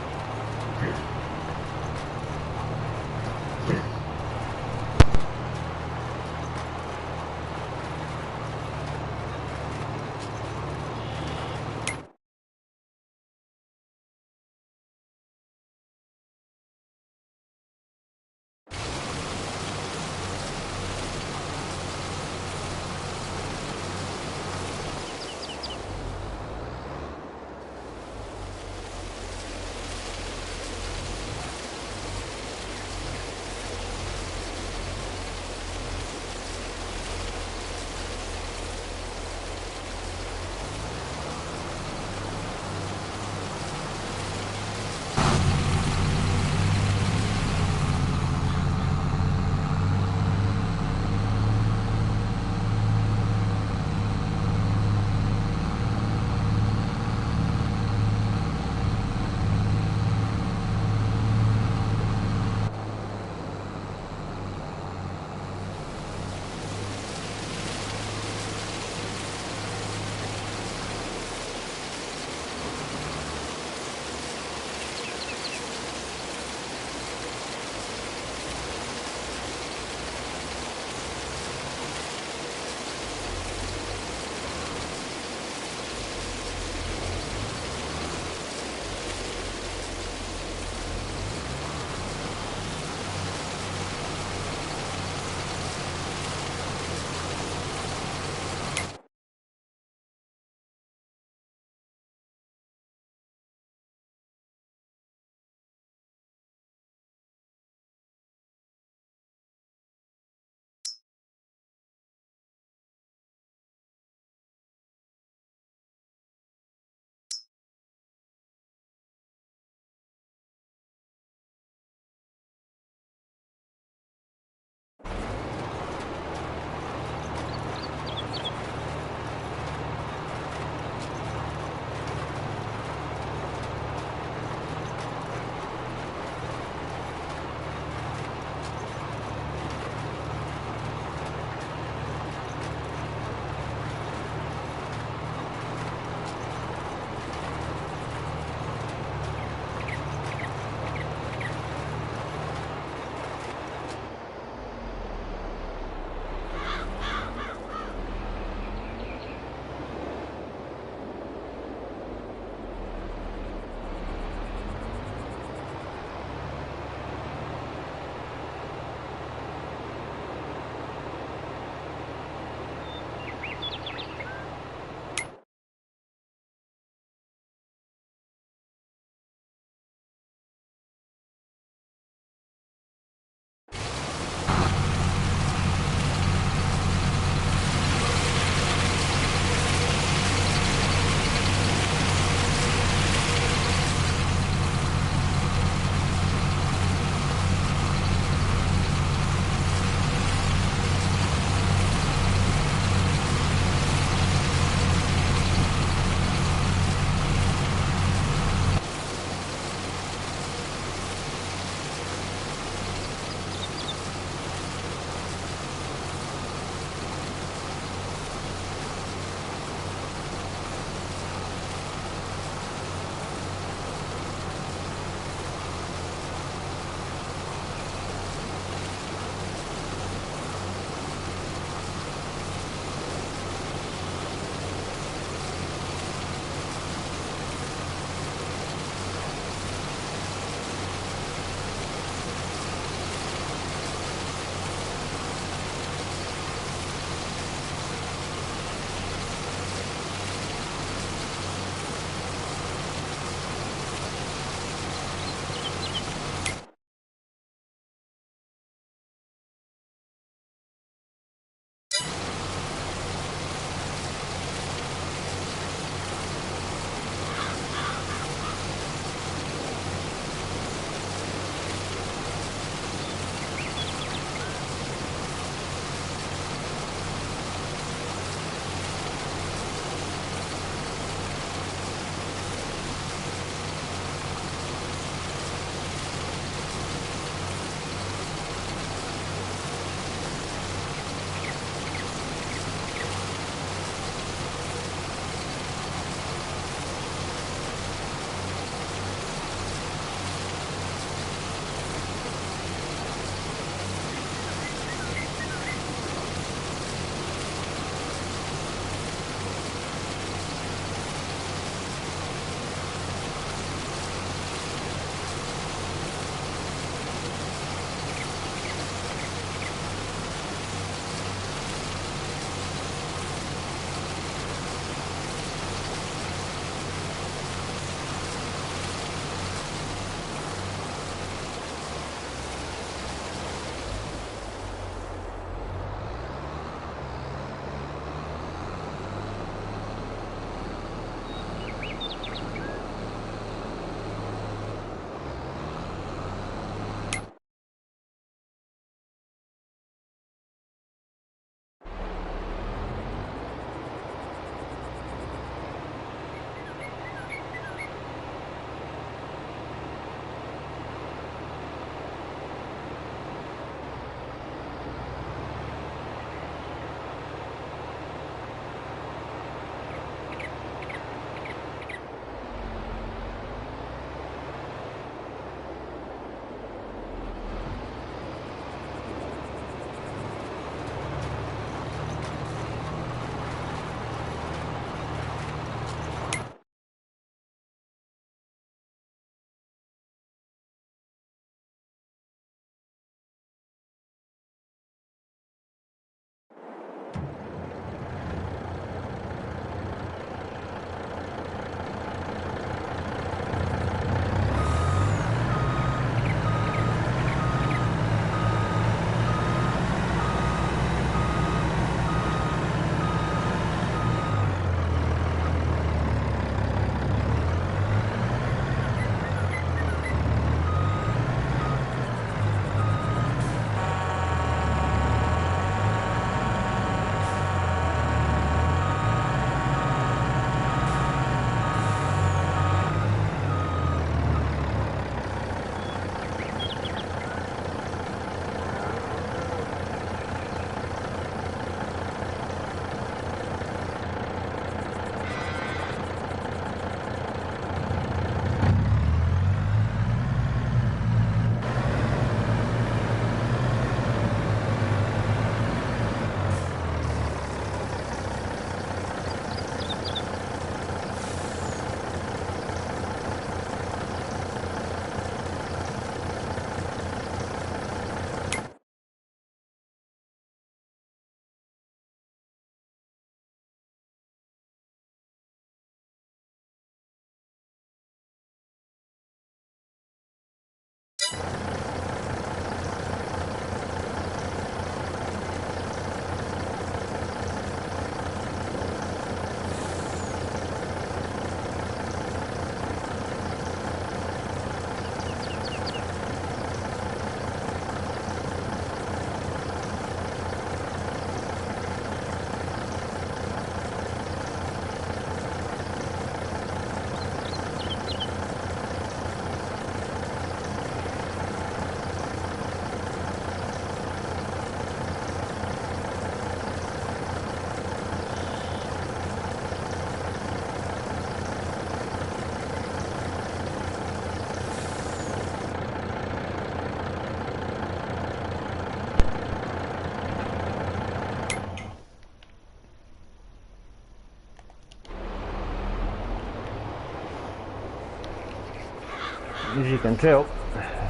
as you can tell,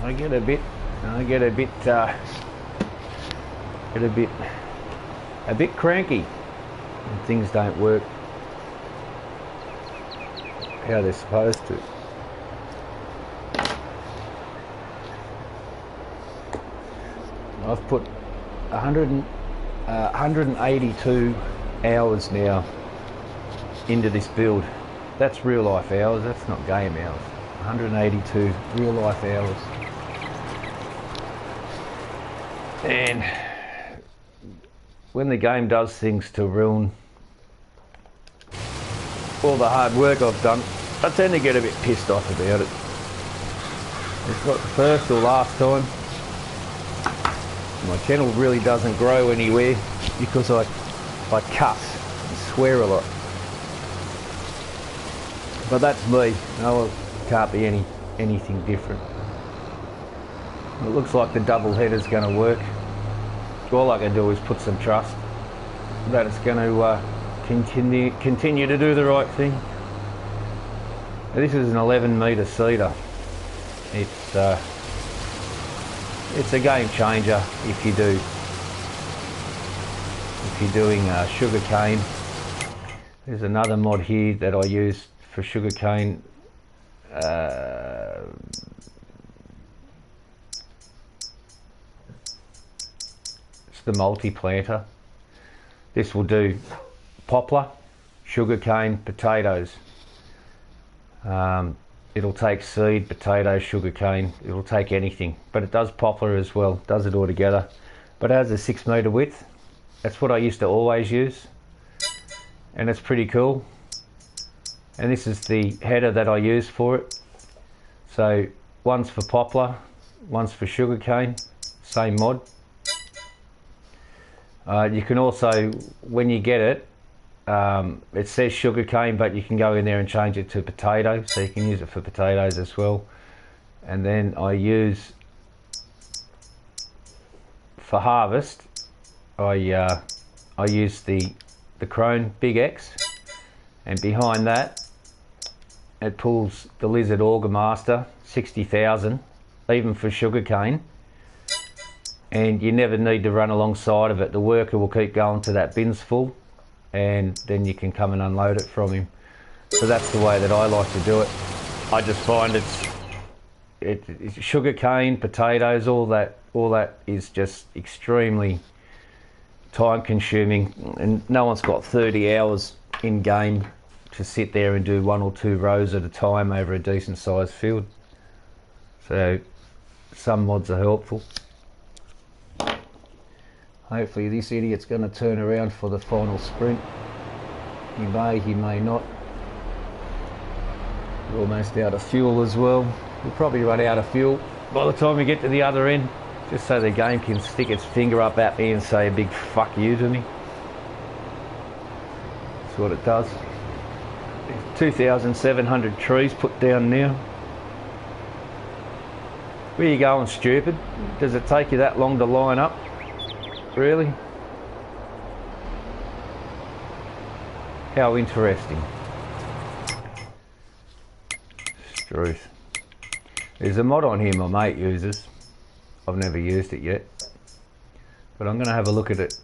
I get a bit cranky when things don't work how they're supposed to. I've put 182 hours now into this build. That's real life hours, that's not game hours. 182 real life hours. And when the game does things to ruin all the hard work I've done, I tend to get a bit pissed off about it. It's not the first or last time. My channel really doesn't grow anywhere because I cuss and swear a lot. But that's me. No, it can't be anything different. It looks like the double header's going to work. All I can do is put some trust that it's going to continue to do the right thing. This is an 11 metre seeder. It's a game changer if you're doing sugarcane. There's another mod here that I use for sugarcane. It's the multi-planter. This will do poplar, sugarcane, potatoes. It'll take seed, potatoes, sugarcane. It'll take anything, but it does poplar as well. Does it all together. But it has a 6 metre width. That's what I used to always use, and it's pretty cool. And this is the header that I use for it. So one's for poplar, one's for sugarcane, same mod. You can also, when you get it, it says sugarcane, but you can go in there and change it to potato, so you can use it for potatoes as well. And then I use, for harvest, I use the Krone Big X, and behind that it pulls the Lizard Auger Master 60,000, even for sugarcane, and you never need to run alongside of it. The worker will keep going to that bin's full, and then you can come and unload it from him. So that's the way that I like to do it. I just find it's sugarcane, potatoes, all that is just extremely time consuming, and no one's got 30 hours in game to sit there and do 1 or 2 rows at a time over a decent sized field. So some mods are helpful. Hopefully this idiot's going to turn around for the final sprint. He may not. We're almost out of fuel as well. We'll probably run out of fuel by the time we get to the other end, just so the game can stick its finger up at me and say a big fuck you to me. That's what it does. 2,700 trees put down now. Where you going, stupid? Does it take you that long to line up? Really? How interesting. Struth. There's a mod on here my mate uses. I've never used it yet, but I'm going to have a look at it.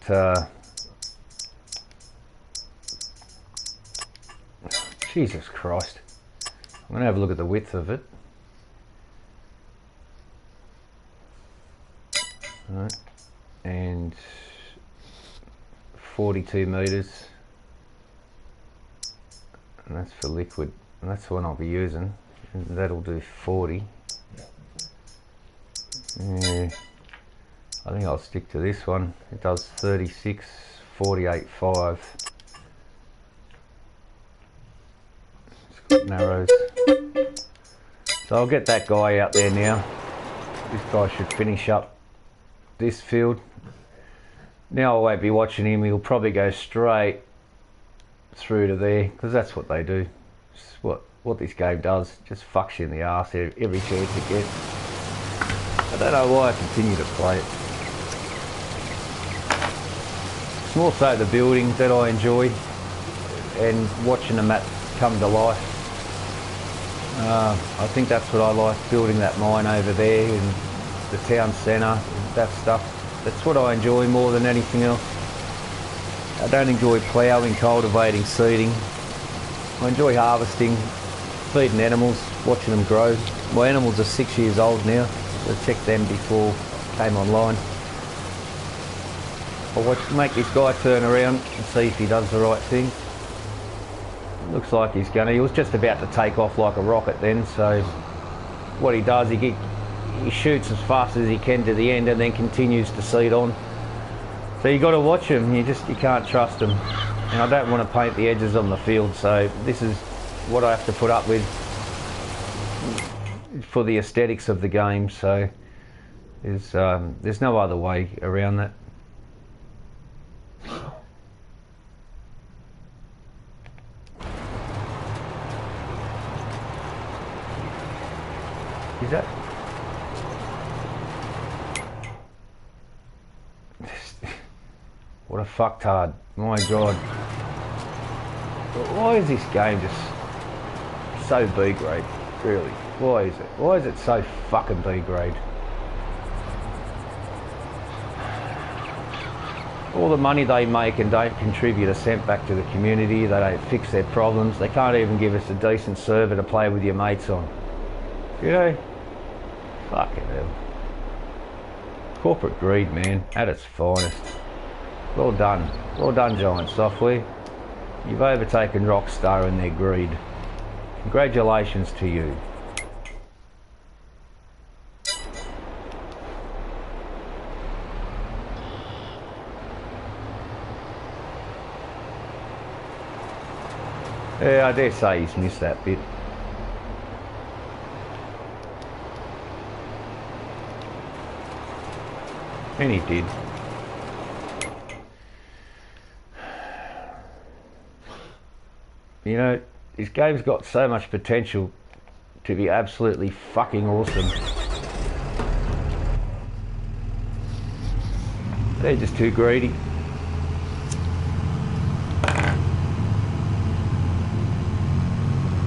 Jesus Christ. I'm going to have a look at the width of it. Right. And 42 metres, and that's for liquid, and that's the one I'll be using, and that'll do 40. Yeah, I think I'll stick to this one. It does 36, 48.5. It's got narrows, so I'll get that guy out there now. This guy should finish up this field. Now I won't be watching him. He'll probably go straight through to there, because that's what they do. It's what this game does. Just fucks you in the arse every chance it gets. I don't know why I continue to play it. It's more so the building that I enjoy, and watching the map come to life. I think that's what I like, building that mine over there in the town centre, that stuff. That's what I enjoy more than anything else. I don't enjoy ploughing, cultivating, seeding. I enjoy harvesting, feeding animals, watching them grow. My animals are 6 years old now. I checked them before I came online. I'll make this guy turn around and see if he does the right thing. Looks like he's gonna. He was just about to take off like a rocket then, so what he does, he shoots as fast as he can to the end and then continues to seed on. So you got to watch him, you can't trust him. And I don't want to paint the edges on the field, so this is what I have to put up with for the aesthetics of the game, so there's no other way around that. Is that? What a fucktard. My God. Why is this game just so B grade? Really? Why is it? Why is it so fucking B grade? All the money they make and don't contribute a cent back to the community. They don't fix their problems. They can't even give us a decent server to play with your mates on. You know? Fucking hell. Corporate greed, man, at its finest. Well done. Well done, Giant Software. You've overtaken Rockstar in their greed. Congratulations to you. Yeah, I dare say he's missed that bit. And he did. You know, this game's got so much potential to be absolutely fucking awesome. They're just too greedy.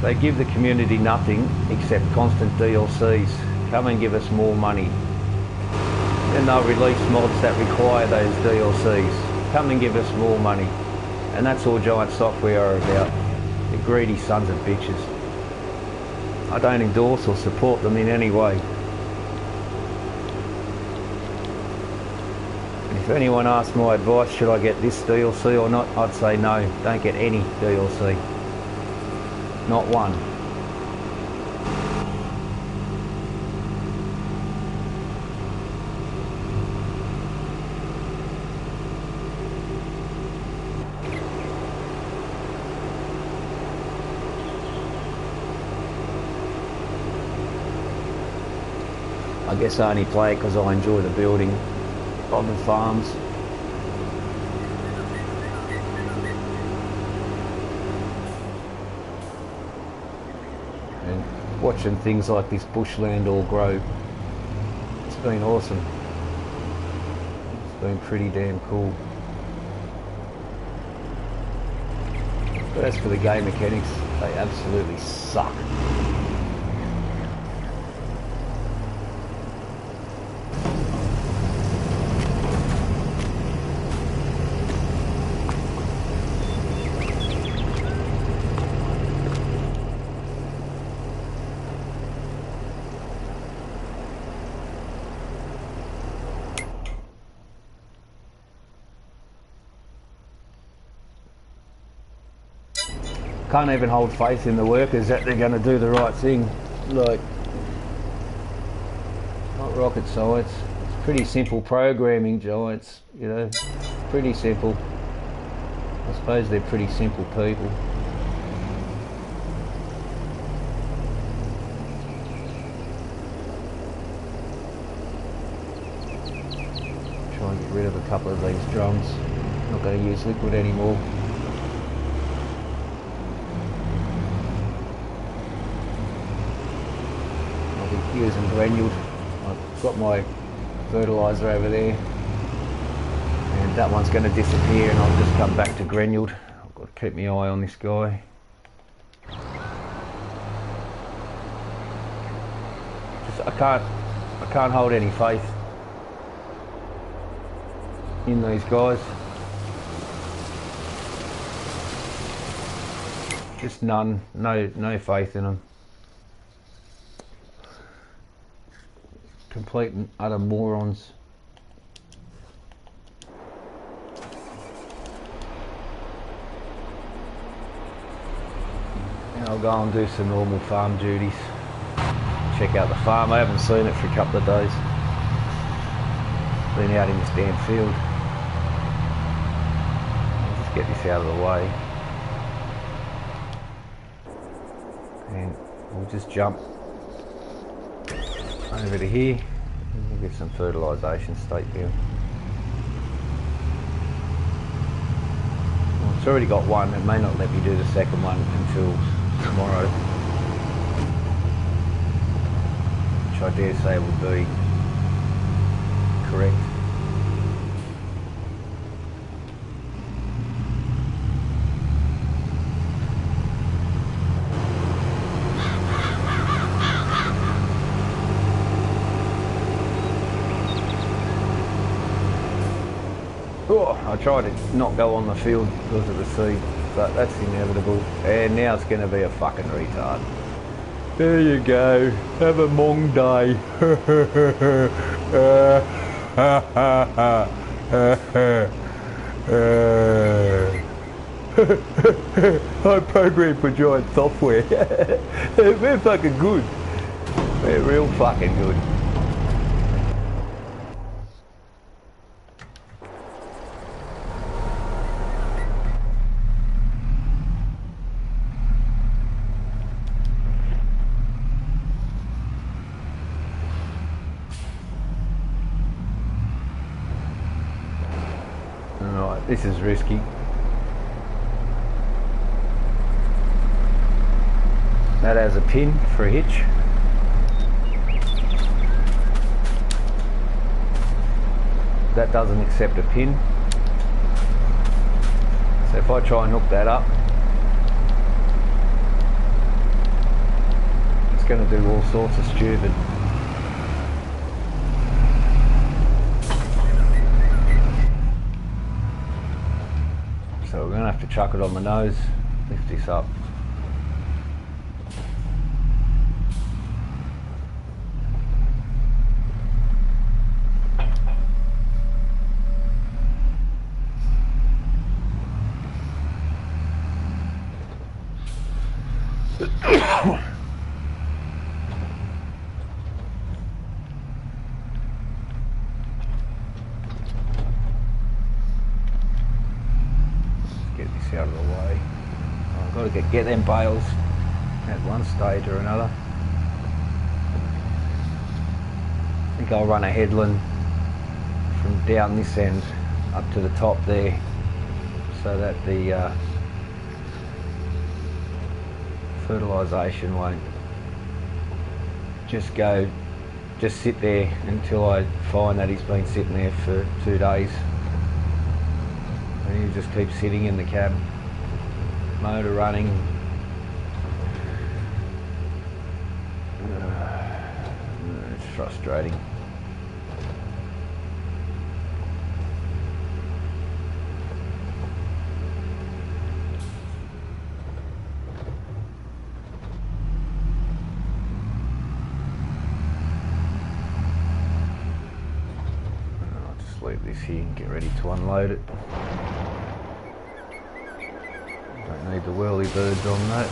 They give the community nothing except constant DLCs. Come and give us more money. Then they'll release mods that require those DLCs. Come and give us more money. And that's all Giant Software are about. The greedy sons of bitches. I don't endorse or support them in any way. And if anyone asks my advice, should I get this DLC or not, I'd say no, don't get any DLC. Not one. I guess I only play it because I enjoy the building of the farms. And watching things like this bushland all grow, it's been awesome. It's been pretty damn cool. But as for the game mechanics, they absolutely suck. Can't even hold faith in the workers that they're going to do the right thing. Like, not rocket science. It's pretty simple programming, Giants. You know, pretty simple. I suppose they're pretty simple people. Try and get rid of a couple of these drums. Not going to use liquid anymore. Using granuled. I've got my fertiliser over there and that one's going to disappear and I'll just come back to granuled. I've got to keep my eye on this guy. I can't hold any faith in these guys. Just none, no faith in them. Complete and utter morons. And I'll go and do some normal farm duties. Check out the farm. I haven't seen it for a couple of days. Been out in this damn field. I'll just get this out of the way. And we'll just jump over to here and we'll get some fertilisation stake down. Well, it's already got one. It may not let me do the second one until tomorrow, which I dare say will be correct. Oh, I tried to not go on the field because of the seed, but that's inevitable. And now it's going to be a fucking retard. There you go. Have a Mong day. I programmed for giant software. We're fucking good. We're real fucking good. Alright, this is risky. That has a pin for a hitch. That doesn't accept a pin. So if I try and hook that up, it's going to do all sorts of stupid. So we're going to have to chuck it on the nose, lift this up. Get this out of the way. I've got to get them bales at one stage or another. I think I'll run a headland from down this end up to the top there, so that the fertilisation won't just sit there until I find that he's been sitting there for 2 days. And he'll just keep sitting in the cab, motor running. It's frustrating. Leave this here and get ready to unload it. Don't need the whirly birds on that.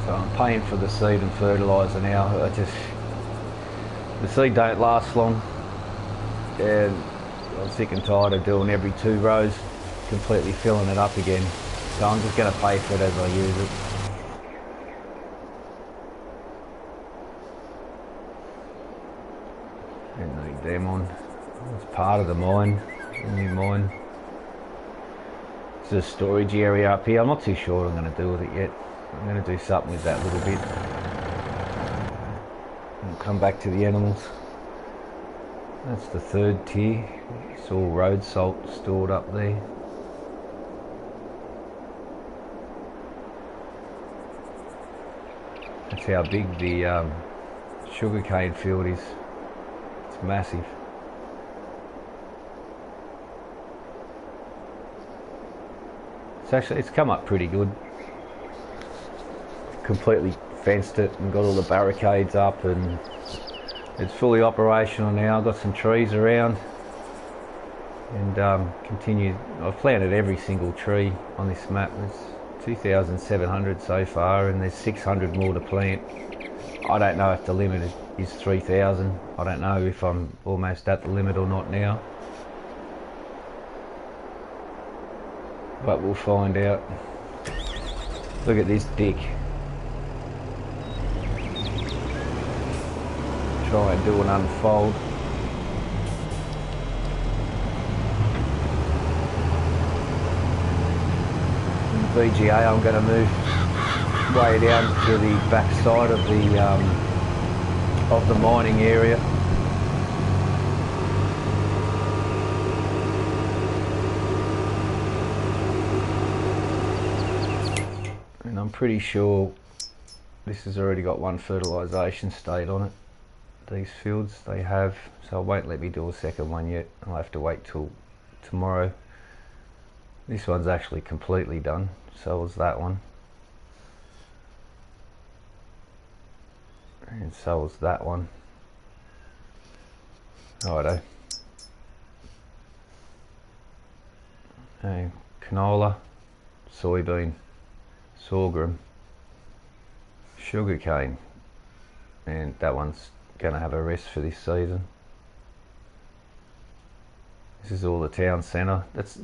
So I'm paying for the seed and fertiliser now. The seed don't last long, and I'm sick and tired of doing every 2 rows, completely filling it up again. So I'm just going to pay for it as I use it. Don't need them on. It's part of the mine, the new mine. There's a storage area up here. I'm not too sure what I'm going to do with it yet. I'm going to do something with that little bit. And come back to the animals. That's the third tier. It's all road salt stored up there. That's how big the sugarcane field is. It's massive. It's come up pretty good. Completely fenced it and got all the barricades up, and it's fully operational now. I've got some trees around, and I've planted every single tree on this map. There's 2,700 so far, and there's 600 more to plant. I don't know if the limit is 3,000. I don't know if I'm almost at the limit or not now, but we'll find out. Look at this dick. Try and do an unfold. In the VGA, I'm going to move way down to the back side of the mining area. And I'm pretty sure this has already got one fertilisation state on it. These fields they have, so it won't let me do a second one yet. I'll have to wait till tomorrow. This one's actually completely done, so is that one, and so is that one. Righto. Okay, canola, soybean, sorghum, sugarcane, and that one's going to have a rest for this season. This is all the town centre. This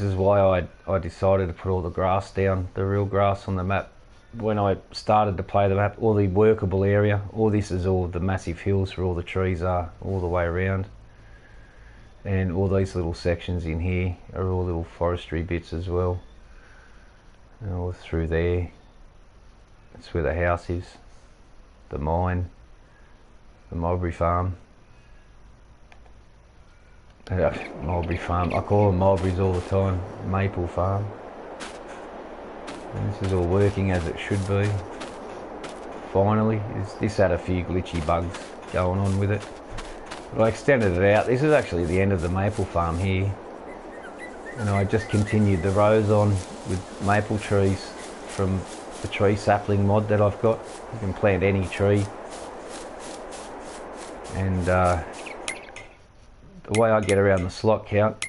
is why I decided to put all the grass down, the real grass on the map. When I started to play the map, all the workable area, all this is all the massive hills where all the trees are, all the way around. And all these little sections in here are all little forestry bits as well. And all through there, that's where the house is, the mine, the mulberry farm. Mulberry farm, I call them mulberries all the time. Maple farm. And this is all working as it should be. Finally, this had a few glitchy bugs going on with it, but I extended it out. This is actually the end of the maple farm here, and I just continued the rows on with maple trees from the tree sapling mod that I've got. You can plant any tree, and the way I get around the slot count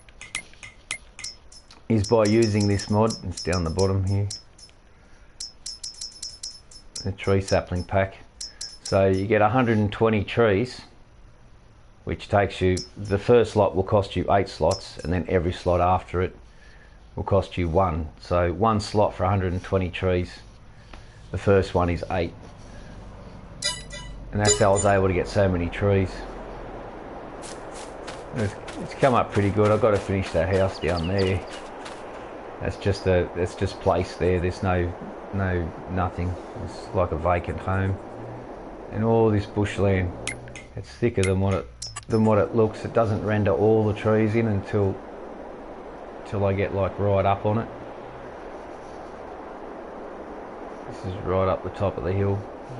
is by using this mod. It's down the bottom here, the tree sapling pack. So you get 120 trees, which takes you, the first slot will cost you 8 slots, and then every slot after it will cost you 1. So 1 slot for 120 trees. The first one is 8, and that's how I was able to get so many trees. It's come up pretty good. I've got to finish that house down there. That's just placed there. There's nothing. It's like a vacant home. And all this bushland, it's thicker than what it looks. It doesn't render all the trees in until I get like right up on it. This is right up the top of the hill.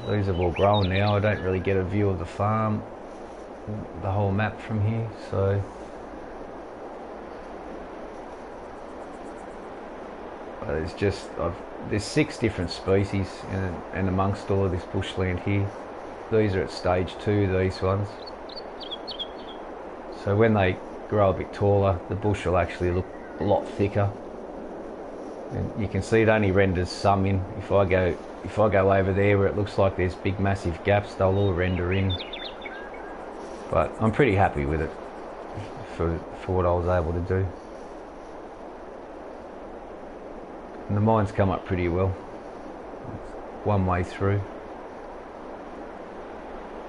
These have all grown now. I don't really get a view of the farm, the whole map from here, so there's 6 different species and amongst all of this bushland here. These are at stage 2, these ones. So when they grow a bit taller, the bush will actually look a lot thicker, and you can see it only renders some in. If I go over there where it looks like there's big massive gaps, they'll all render in. But I'm pretty happy with it for what I was able to do. And the mine's come up pretty well. It's one way through.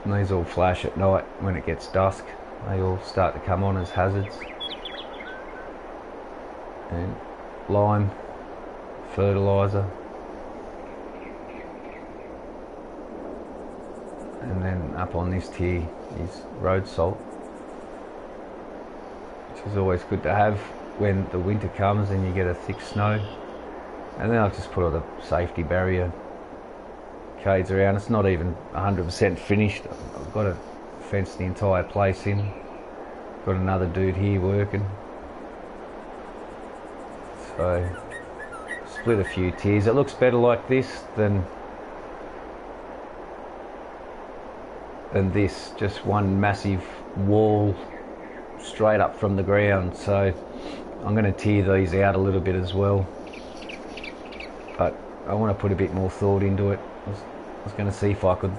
And these all flash at night when it gets dusk. They all start to come on as hazards. And lime, fertiliser. And then up on this tier is road salt. which is always good to have when the winter comes and you get a thick snow. And then I've just put all the safety barrier cades around. It's not even 100% finished. I've got to fence the entire place in. Got another dude here working. So split a few tiers. It looks better like this than this, just one massive wall straight up from the ground. So I'm going to tier these out a little bit as well, but I want to put a bit more thought into it. I was going to see if I could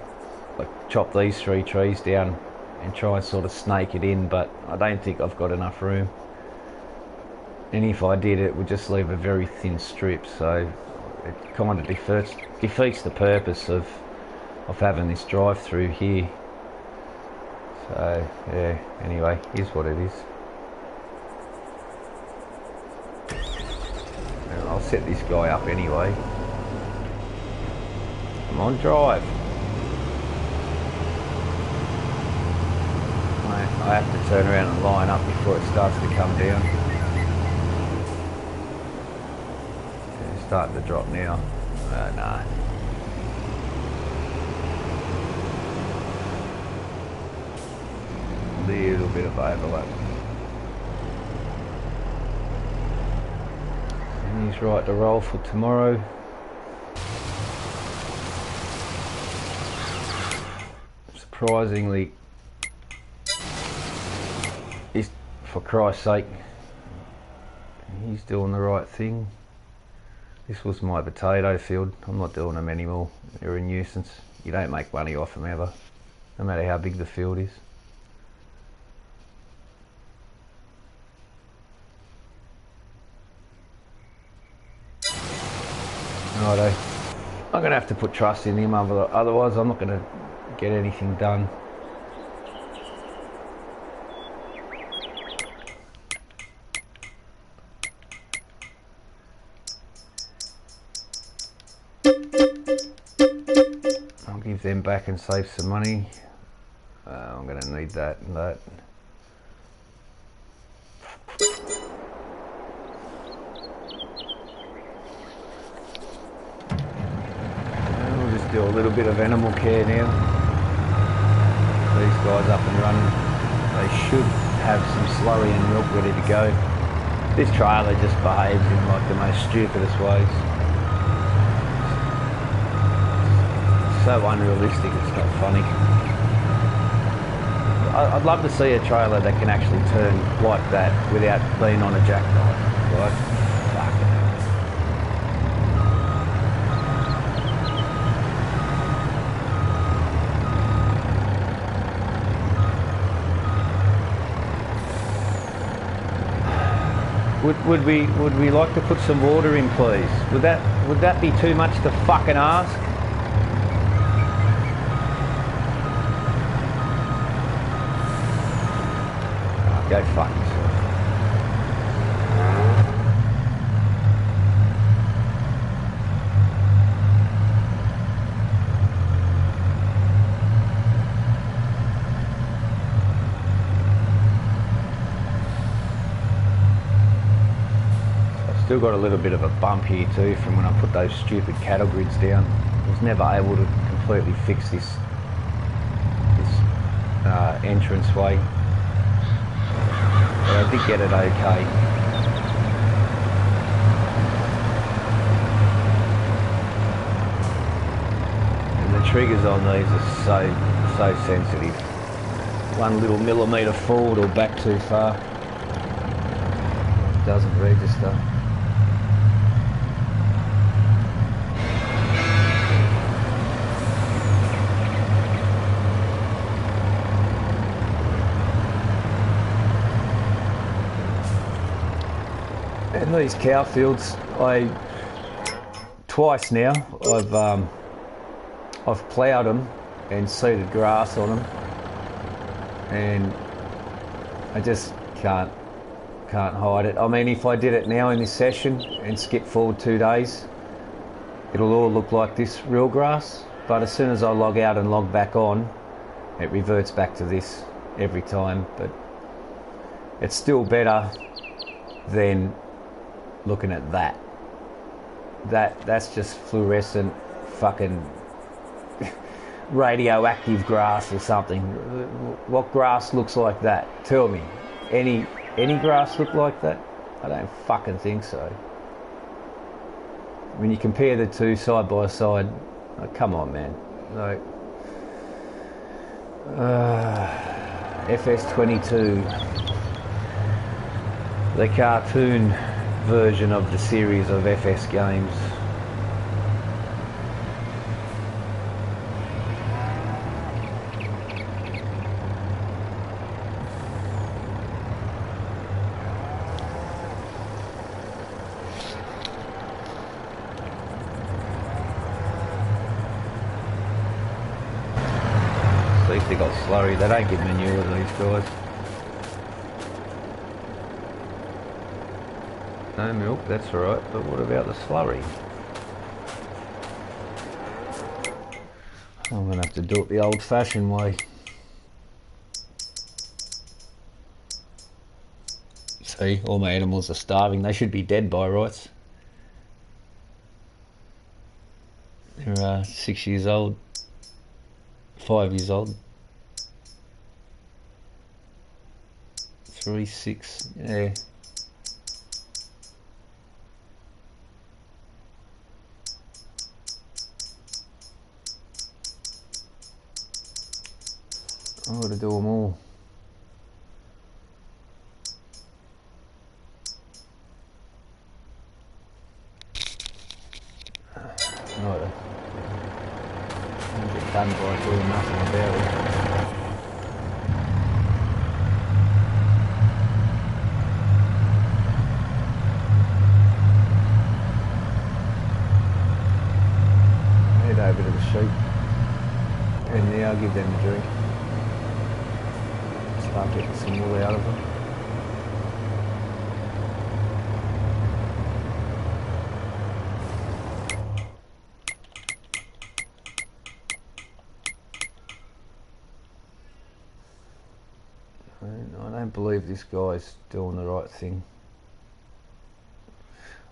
like chop these 3 trees down and try and sort of snake it in, but I don't think I've got enough room. And if I did, it would just leave a very thin strip, so it kind of defeats the purpose of having this drive through here. So yeah, anyway, here's what it is. And I'll set this guy up anyway. Come on, drive. I have to turn around and line up before it starts to come down. It's starting to drop now. No. Little bit of overlap. And he's right to roll for tomorrow. Surprisingly, for Christ's sake, he's doing the right thing. This was my potato field. I'm not doing them anymore. They're a nuisance. You don't make money off them ever, no matter how big the field is. Righto. I'm going to have to put trust in him, otherwise I'm not going to get anything done. I'll give them back and save some money. I'm going to need that and that. Do a little bit of animal care now. These guys up and running. They should have some slurry and milk ready to go. This trailer just behaves in like the most stupidest ways. It's so unrealistic, it's not funny. I'd love to see a trailer that can actually turn like that without being on a jackknife, right? Would we like to put some water in, please? Would that be too much to fucking ask? Oh, go fuck yourself. Still got a little bit of a bump here too from when I put those stupid cattle grids down. I was never able to completely fix this entrance way, but I did get it okay. And the triggers on these are so sensitive. One little millimetre forward or back too far, it doesn't register. And these cow fields, twice now I've ploughed them and seeded grass on them, and I just can't hide it. I mean, if I did it now in this session and skip forward 2 days, it'll all look like this real grass, but as soon as I log out and log back on, it reverts back to this every time. But it's still better than looking at that. That's just fluorescent fucking radioactive grass or something. What grass looks like that? Tell me. Any grass look like that? I don't fucking think so. When you compare the two side by side, oh, come on, man. Like, FS22, the cartoon version of the series of FS games. At least they got slurry. They don't get manure, these guys. No milk, that's alright, but what about the slurry? I'm going to have to do it the old-fashioned way. See, all my animals are starving. They should be dead by rights. They're 6 years old, 5 years old, 3, 6, yeah. I've got to do them all. Right. I'll get done by doing nothing about it. Head over to the sheep. And now I'll give them a drink. Start getting some wool out of them. I don't believe this guy's doing the right thing.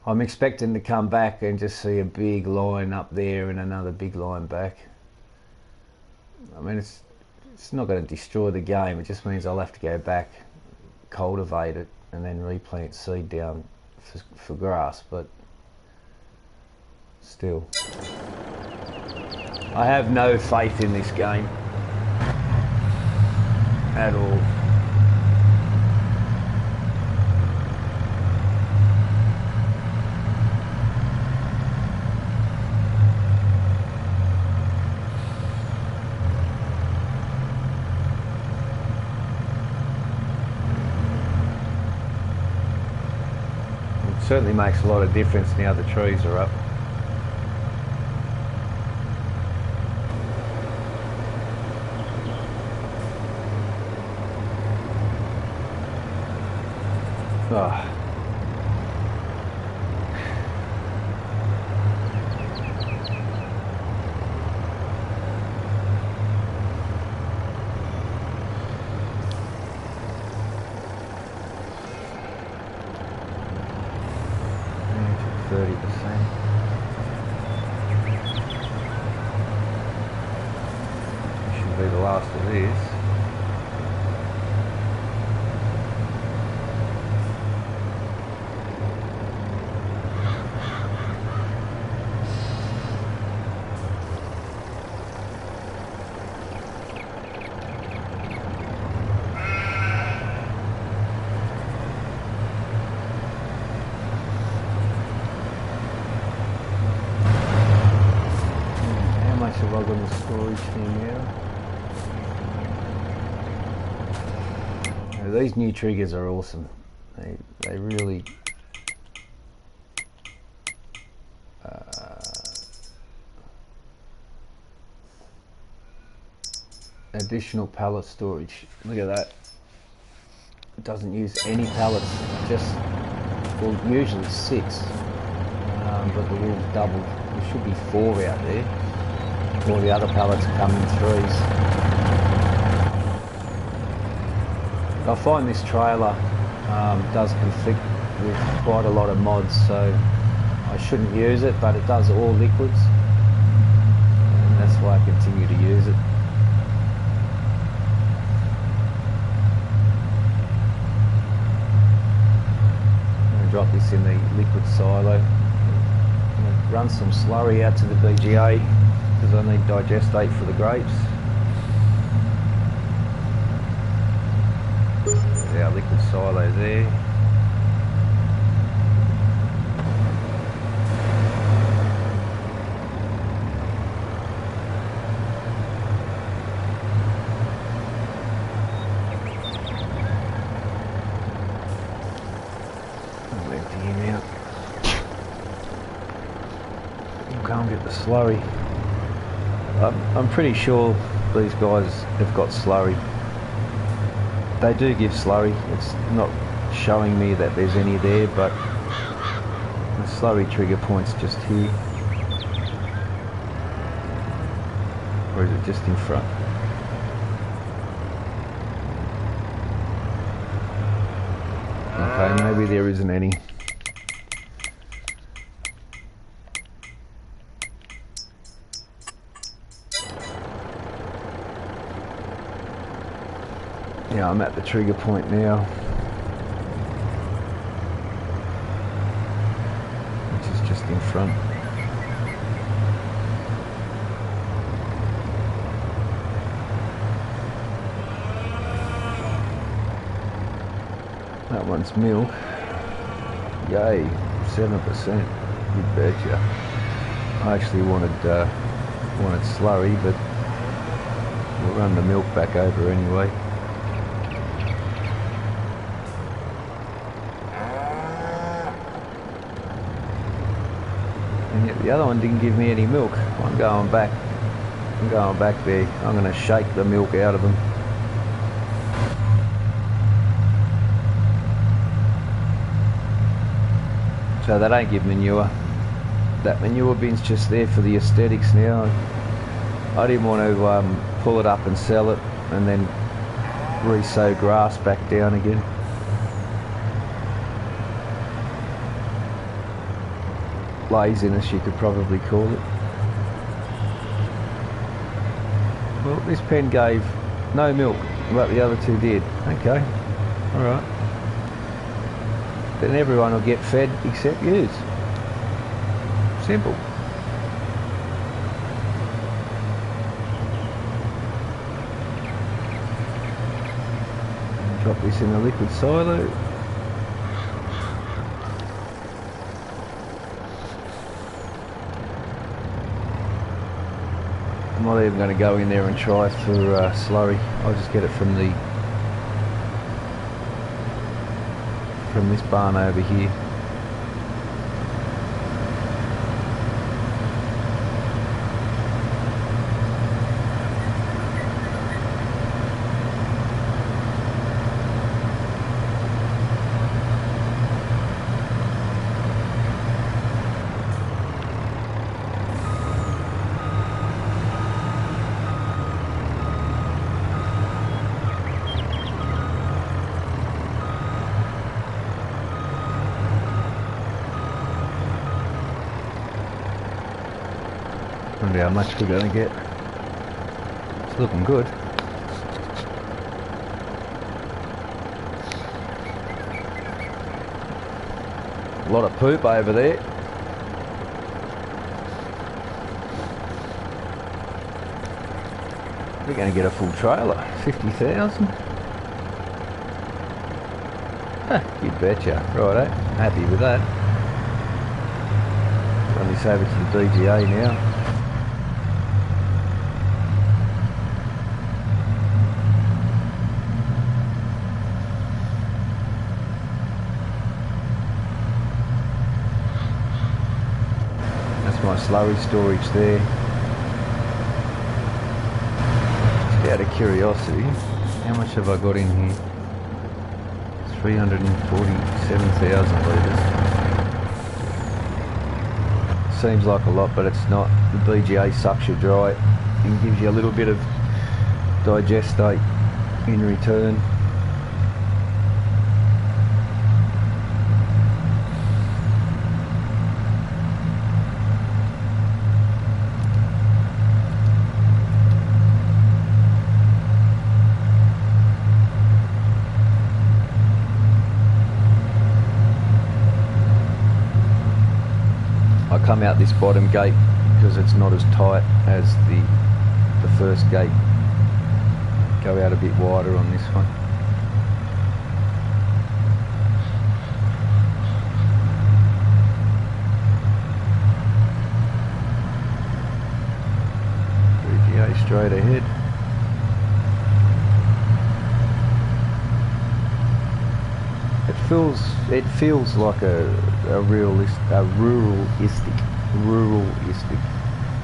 I'm expecting to come back and just see a big line up there and another big line back. I mean, it's not going to destroy the game. It just means I'll have to go back, cultivate it, and then replant seed down for grass. But still, I have no faith in this game at all. Certainly makes a lot of difference now the trees are up. Oh. Be the last of this. How much have I got in the storage thing now? These new triggers are awesome. They really additional pallet storage. Look at that. It doesn't use any pallets. Just, well, usually 6, but the wool's doubled. There should be 4 out there. All the other pallets come in 3s. I find this trailer does conflict with quite a lot of mods, so I shouldn't use it, but it does all liquids, and that's why I continue to use it. I'm going to drop this in the liquid silo. I'm going to run some slurry out to the BGA because I need digestate for the grapes. There's our liquid silo there. Go and get the slurry. I'm pretty sure these guys have got slurry. They do give slurry. It's not showing me that there's any there, but the slurry trigger point's just here. Or is it just in front? Okay, maybe there isn't any. Yeah, I'm at the trigger point now, which is just in front. That one's milk. Yay, 7%. You betcha. I actually wanted slurry, but we'll run the milk back over anyway. And yet the other one didn't give me any milk. I'm going back there. I'm going to shake the milk out of them. So they don't give manure. That manure bin's just there for the aesthetics now. I didn't want to pull it up and sell it and then re-sow grass back down again. Laziness, you could probably call it. Well, this pen gave no milk, but the other two did. Okay, alright. Then everyone will get fed except yous. Simple. Drop this in the liquid silo. I'm not even going to go in there and try for slurry. I'll just get it from this barn over here. Wonder how much we're going to get. It's looking good. A lot of poop over there. We're going to get a full trailer. 50,000. You betcha. Righto. Happy with that. Run this over to the DGA now. My slurry storage there. Just out of curiosity, how much have I got in here? 347,000 litres. Seems like a lot, but it's not. The BGA sucks you dry and gives you a little bit of digestate in return. come out this bottom gate because it's not as tight as the first gate. Go out a bit wider on this one. VGA straight ahead. It feels like a ruralistic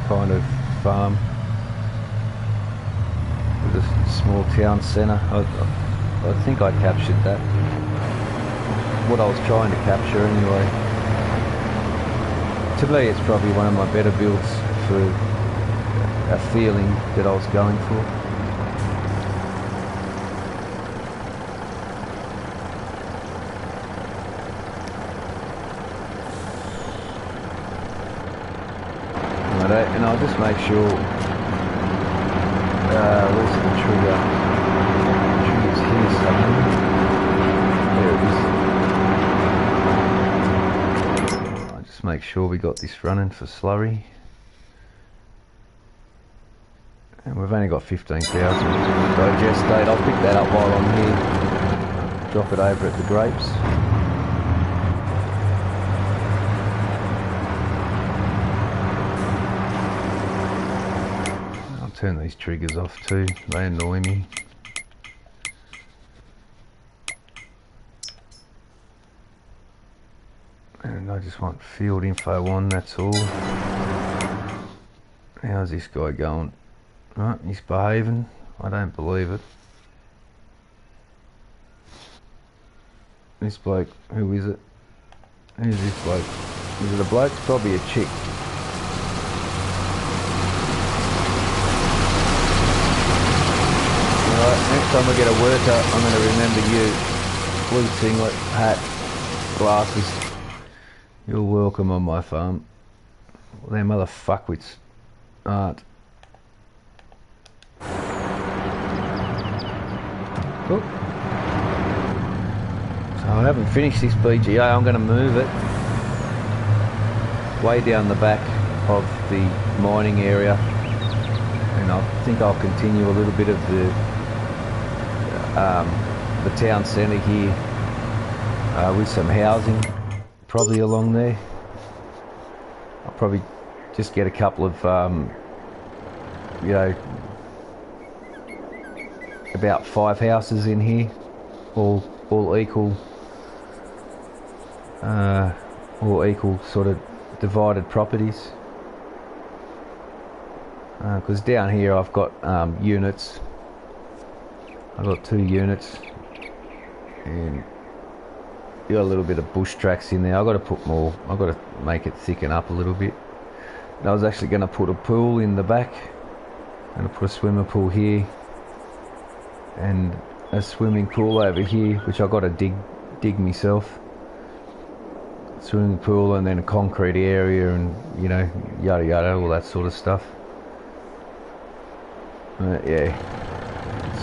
kind of farm with a small town centre. I think I captured that. What I was trying to capture anyway. To me, it's probably one of my better builds for a feeling that I was going for. And I'll just make sure, where's the trigger? The trigger's here somewhere. There it is. I'll just make sure we got this running for slurry. And we've only got 15,000 digest date. I'll pick that up while I'm here. Drop it over at the grapes. Turn these triggers off too, they annoy me. And I just want field info on, that's all. How's this guy going? Right, he's behaving. I don't believe it. This bloke, who is it? Who's this bloke? Is it a bloke? It's probably a chick. Next time I get a worker, I'm going to remember you. Blue singlet, hat, glasses. You're welcome on my farm. Well, them other fuckwits aren't. Cool. So I haven't finished this BGA. I'm going to move it way down the back of the mining area. And I think I'll continue a little bit of the town centre here with some housing probably along there. I'll probably just get a couple of you know, about 5 houses in here, all equal sort of divided properties, because down here I've got units. I've got 2 units, and you got a little bit of bush tracks in there. I've got to put more. I've got to make it thicken up a little bit. And I was actually going to put a pool in the back. I'm going to put a swimming pool here, and a swimming pool over here, which I've got to dig myself. Swimming pool, and then a concrete area, and you know, yada yada, all that sort of stuff. Yeah,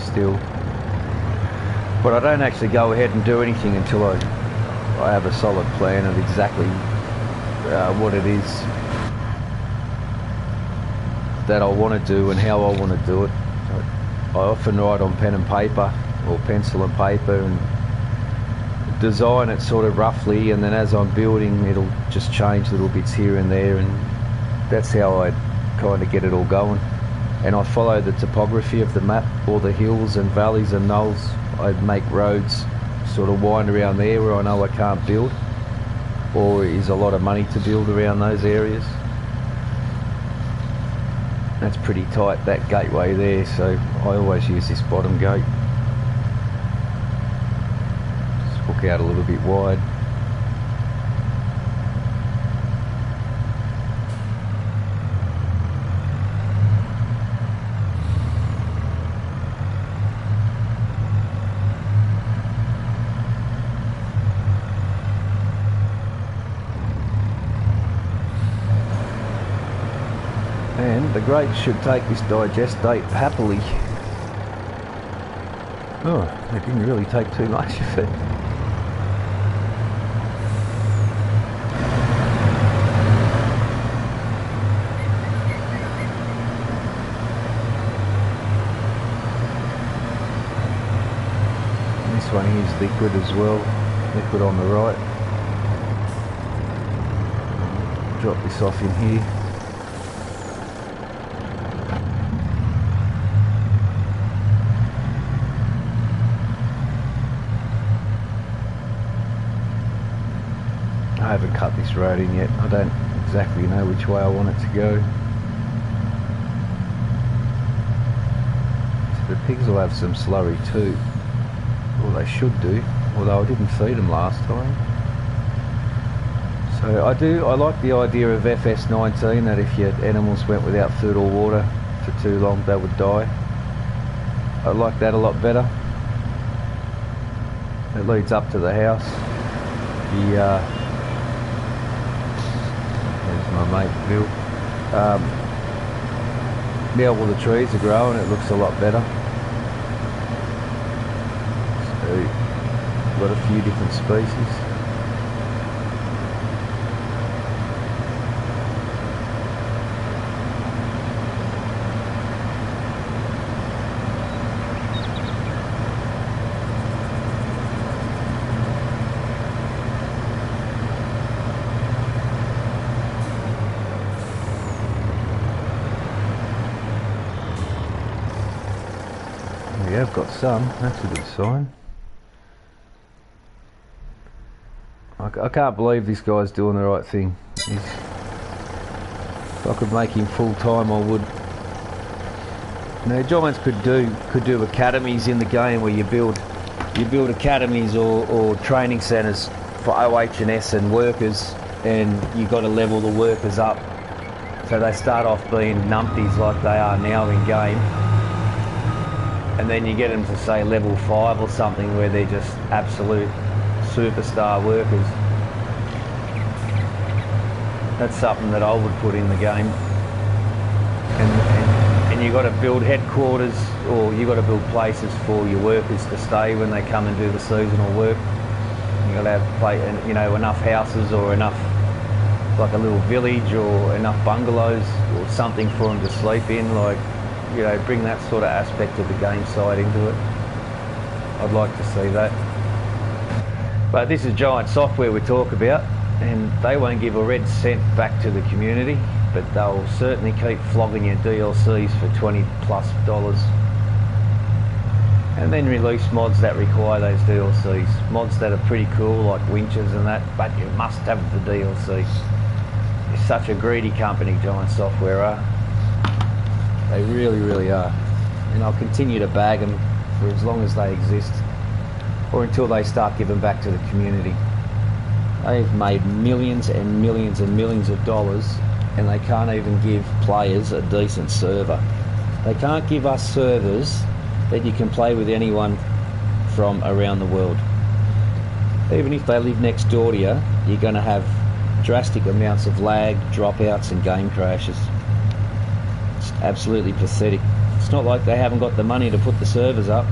still. But I don't actually go ahead and do anything until I have a solid plan of exactly what it is that I want to do and how I want to do it. I often write on pen and paper, or pencil and paper, and design it sort of roughly, and then as I'm building it'll just change little bits here and there, and that's how I kind of get it all going. And I follow the topography of the map, all the hills and valleys and knolls. I make roads sort of wind around there where I know I can't build, or is a lot of money to build around those areas. That's pretty tight, that gateway there, so I always use this bottom gate. Just hook out a little bit wide. And the grapes should take this digest date happily. Oh, they didn't really take too much of it. This one here is liquid as well, liquid on the right. Drop this off in here. I haven't cut this road in yet. I don't exactly know which way I want it to go. So the pigs will have some slurry too. Well, they should do, although I didn't feed them last time. So I like the idea of FS19, that if your animals went without food or water for too long, they would die. I like that a lot better. It leads up to the house. There's my mate Bill. Now all the trees are growing, it looks a lot better. So, got a few different species. We have got some, that's a good sign. I can't believe this guy's doing the right thing. If I could make him full time, I would. Now, Giants could do academies in the game where you build academies or training centres for OH&S and workers, and you've got to level the workers up so they start off being numpties like they are now in game. And then you get them to say level 5 or something where they're just absolute superstar workers. That's something that I would put in the game. And you've got to build headquarters, or you've got to build places for your workers to stay when they come and do the seasonal work. You've got to have enough houses, or enough, like a little village, or enough bungalows or something for them to sleep in, like, bring that sort of aspect of the game side into it. I'd like to see that. But this is Giant Software we talk about, and they won't give a red cent back to the community, but they'll certainly keep flogging your DLCs for $20+ and then release mods that require those DLCs. Mods that are pretty cool, like winches and that, but you must have the DLC. It's such a greedy company, Giant Software are. They really, really are. And I'll continue to bag them for as long as they exist, or until they start giving back to the community. They've made millions and millions and millions of dollars, and they can't even give players a decent server. They can't give us servers that you can play with anyone from around the world. Even if they live next door to you, you're going to have drastic amounts of lag, dropouts and game crashes. It's absolutely pathetic. It's not like they haven't got the money to put the servers up.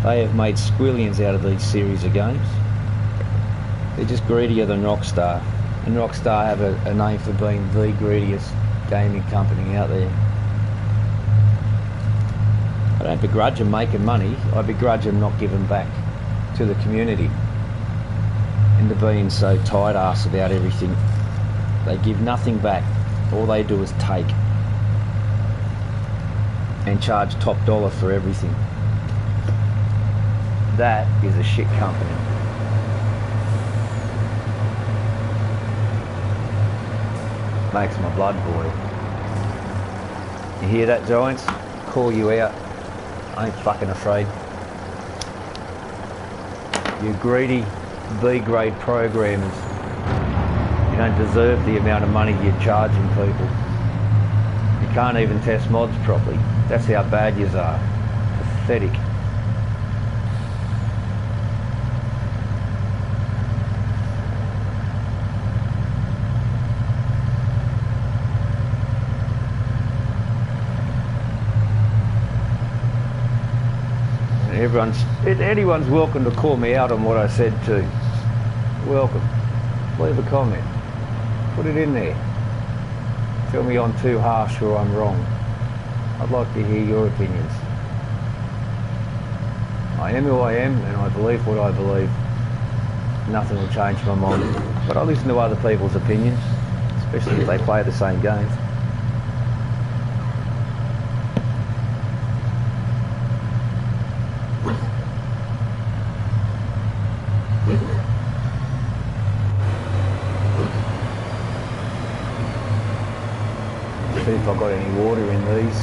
They have made squillions out of these series of games. They're just greedier than Rockstar. And Rockstar have a name for being the greediest gaming company out there. I don't begrudge them making money. I begrudge them not giving back to the community, and to being so tight-ass about everything. They give nothing back. All they do is take and charge top dollar for everything. That is a shit company. Makes my blood boil. You hear that, Giants? Call you out. I ain't fucking afraid. You greedy B-grade programmers. You don't deserve the amount of money you're charging people. You can't even test mods properly. That's how bad yous are. Pathetic. Anyone's welcome to call me out on what I said too. Welcome. Leave a comment. Put it in there. Tell me I'm too harsh or I'm wrong. I'd like to hear your opinions. I am who I am, and I believe what I believe. Nothing will change my mind. But I listen to other people's opinions, especially if they play the same game. See if I've got any water in these.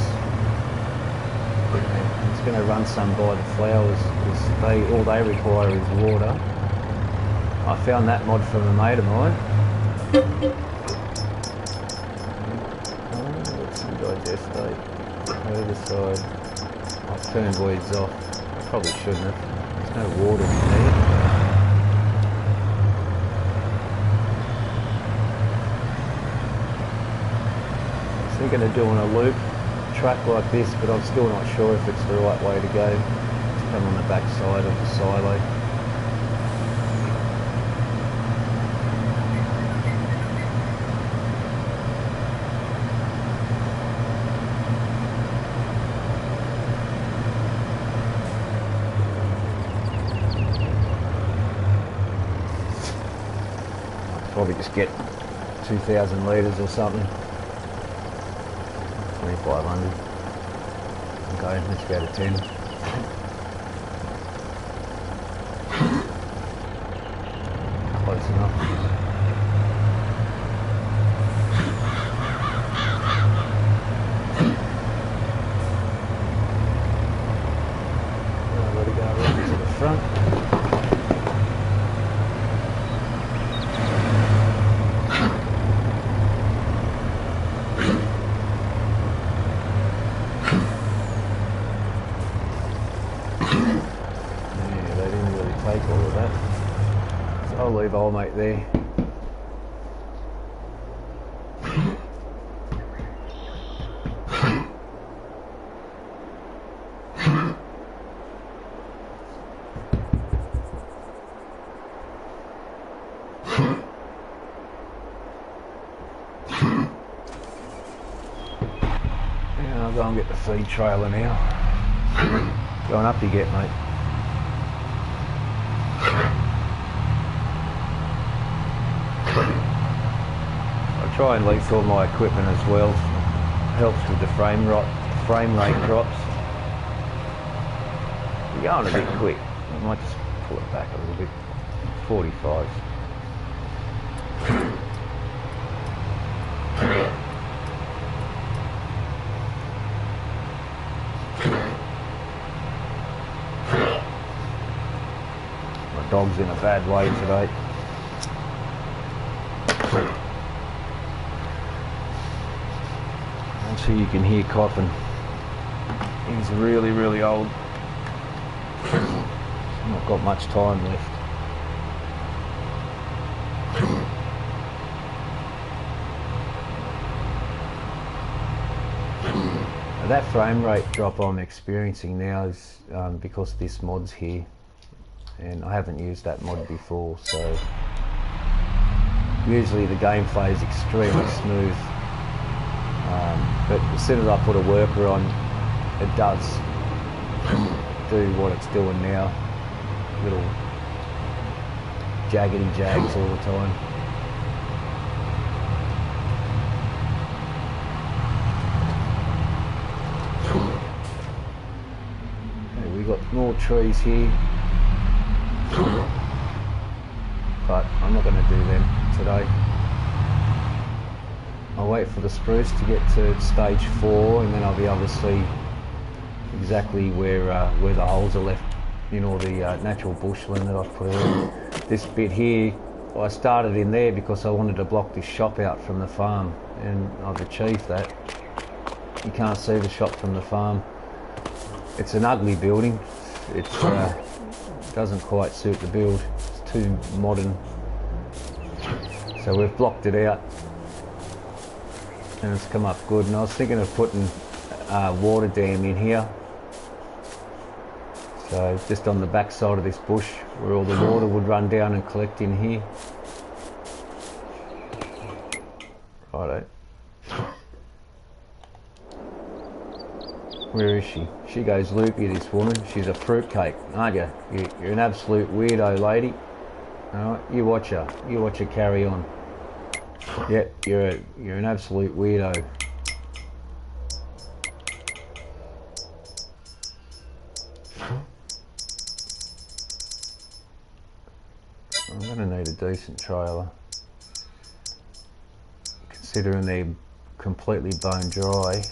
I'm just going to run some by the flowers because all they require is water. I found that mod from a mate of mine. Some digestate. Herbicide. I've turned weeds off. I probably shouldn't have. There's no water in there. Thinking of doing a loop track like this, but I'm still not sure if it's the right way to go. Just come on the back side of the silo. I'll probably just get 2,000 litres or something. 2,500. Okay, let's go to 10. Close enough. Now let it go right to the front. I'll leave old mate there. Yeah, I'll go and get the feed trailer now. Going up you get, mate. Try and lease all my equipment as well. Helps with the frame rate drops. You're going a bit quick. I might just pull it back a little bit. 45. My dog's in a bad way today. So you can hear coughing. He's really, really old. Not got much time left. Now that frame rate drop I'm experiencing now is because this mod's here, and I haven't used that mod before, so usually the gameplay is extremely smooth. But as soon as I put a worker on, it does do what it's doing now. Little jaggedy jags all the time. Okay, we got more trees here, but I'm not going to do them today. I'll wait for the spruce to get to stage 4, and then I'll be able to see exactly where the holes are left in all the natural bushland that I've put in. This bit here, I started in there because I wanted to block this shop out from the farm, and I've achieved that. You can't see the shop from the farm. It's an ugly building. It doesn't quite suit the build. It's too modern. So we've blocked it out, and it's come up good. And I was thinking of putting a water dam in here, so just on the back side of this bush where all the water would run down and collect in here. Righto. Where is she? She goes loopy, this woman. She's a fruitcake, aren't you? You're an absolute weirdo, lady. Alright, you watch her. You watch her carry on. Yep, you're an absolute weirdo. I'm going to need a decent trailer. Considering they're completely bone dry,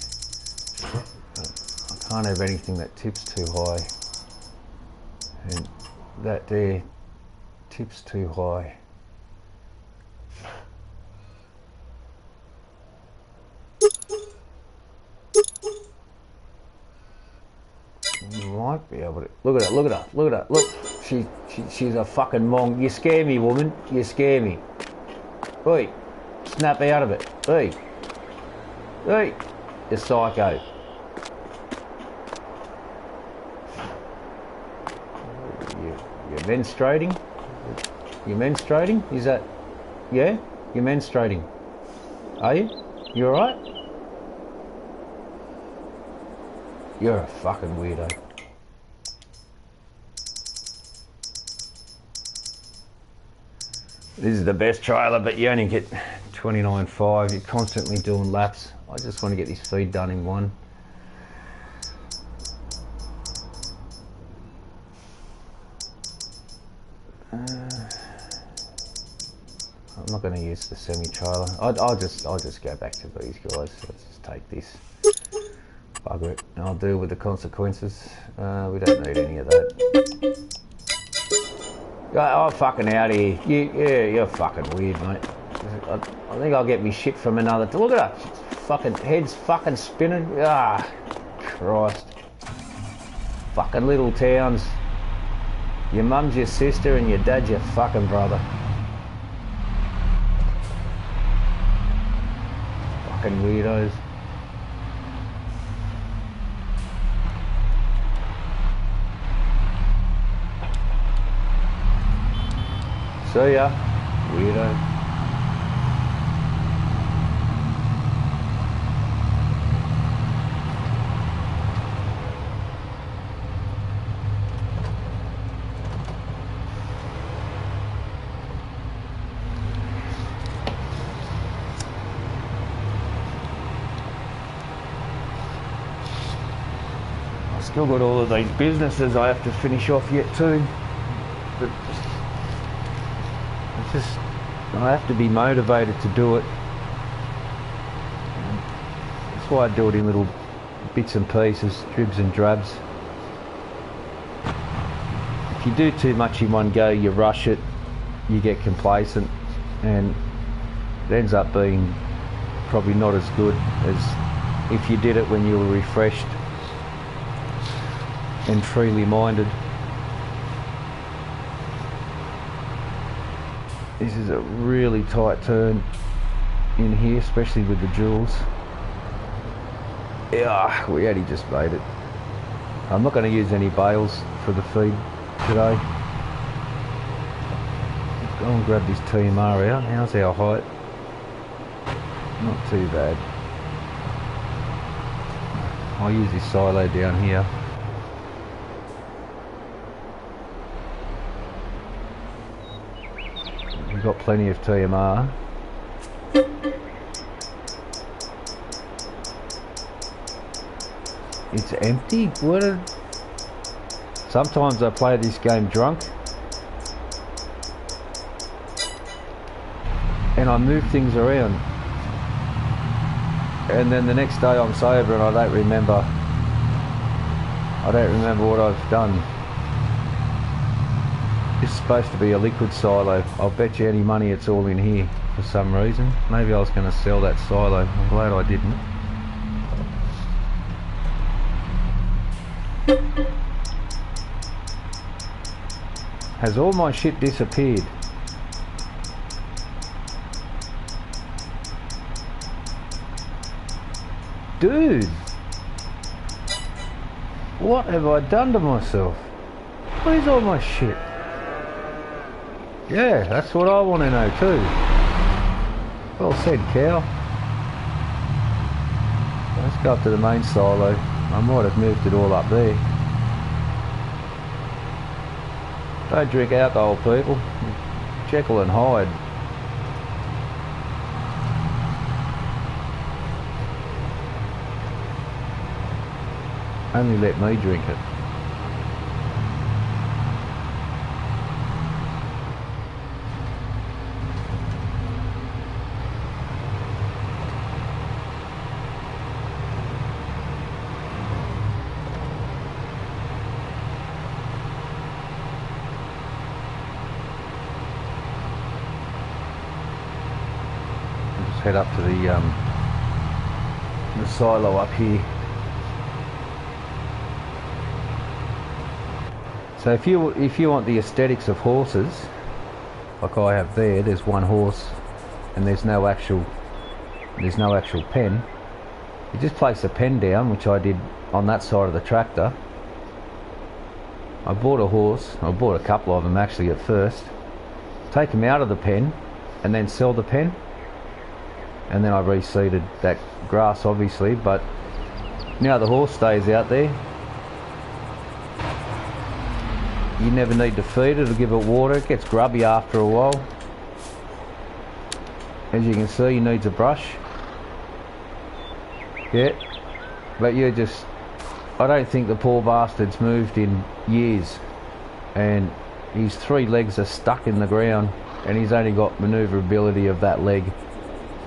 I can't have anything that tips too high. And that there tips too high. Might be able to. Look at her, look at her, look at her, look. She's a fucking mong. You scare me, woman. You scare me. Oi, snap out of it. Oi. Oi, you psycho. You're menstruating? You're menstruating? Is that... Yeah? You're menstruating. Are you? You alright? You're a fucking weirdo. This is the best trailer, but you only get 29.5. You're constantly doing laps. I just want to get this feed done in one. I'm not going to use the semi-trailer. I'll just go back to these guys. Let's just take this. Bugger it. And I'll deal with the consequences. We don't need any of that. Oh, fucking out of here. You're fucking weird, mate. I think I'll get me shit from another... Look at her. Fucking head's fucking spinning. Ah, Christ. Fucking little towns. Your mum's your sister and your dad's your fucking brother. Fucking weirdos. See ya, weirdo. Still got all of these businesses I have to finish off yet too, but it's just, I have to be motivated to do it. That's why I do it in little bits and pieces, dribs and drabs. If you do too much in one go, you rush it, you get complacent, and it ends up being probably not as good as if you did it when you were refreshed and freely minded. This is a really tight turn in here, especially with the jewels. Yeah, we only just made it. I'm not going to use any bales for the feed today. Let's go and grab this TMR out. How's our height? Not too bad. I'll use this silo down here. We've got plenty of TMR. It's empty? What? Sometimes I play this game drunk and I move things around, and then the next day I'm sober and I don't remember what I've done. It's supposed to be a liquid silo. I'll bet you any money it's all in here for some reason. Maybe I was going to sell that silo. I'm glad I didn't. Has all my shit disappeared? Dude! What have I done to myself? Where's all my shit? Yeah, that's what I want to know too. Well said, cow. Let's go up to the main silo. I might have moved it all up there. Don't drink alcohol, people. Jekyll and Hyde. Only let me drink it. Just head up to the silo up here. So if you want the aesthetics of horses, like I have there, there's one horse and there's no actual pen. You just place a pen down, which I did on that side of the tractor. I bought a horse, I bought a couple of them actually at first, take them out of the pen and then sell the pen, and then I reseeded that grass obviously, but now the horse stays out there. You never need to feed it or give it water. It gets grubby after a while. As you can see, he needs a brush. Yeah, but I don't think the poor bastard's moved in years, and his 3 legs are stuck in the ground and he's only got manoeuvrability of that leg.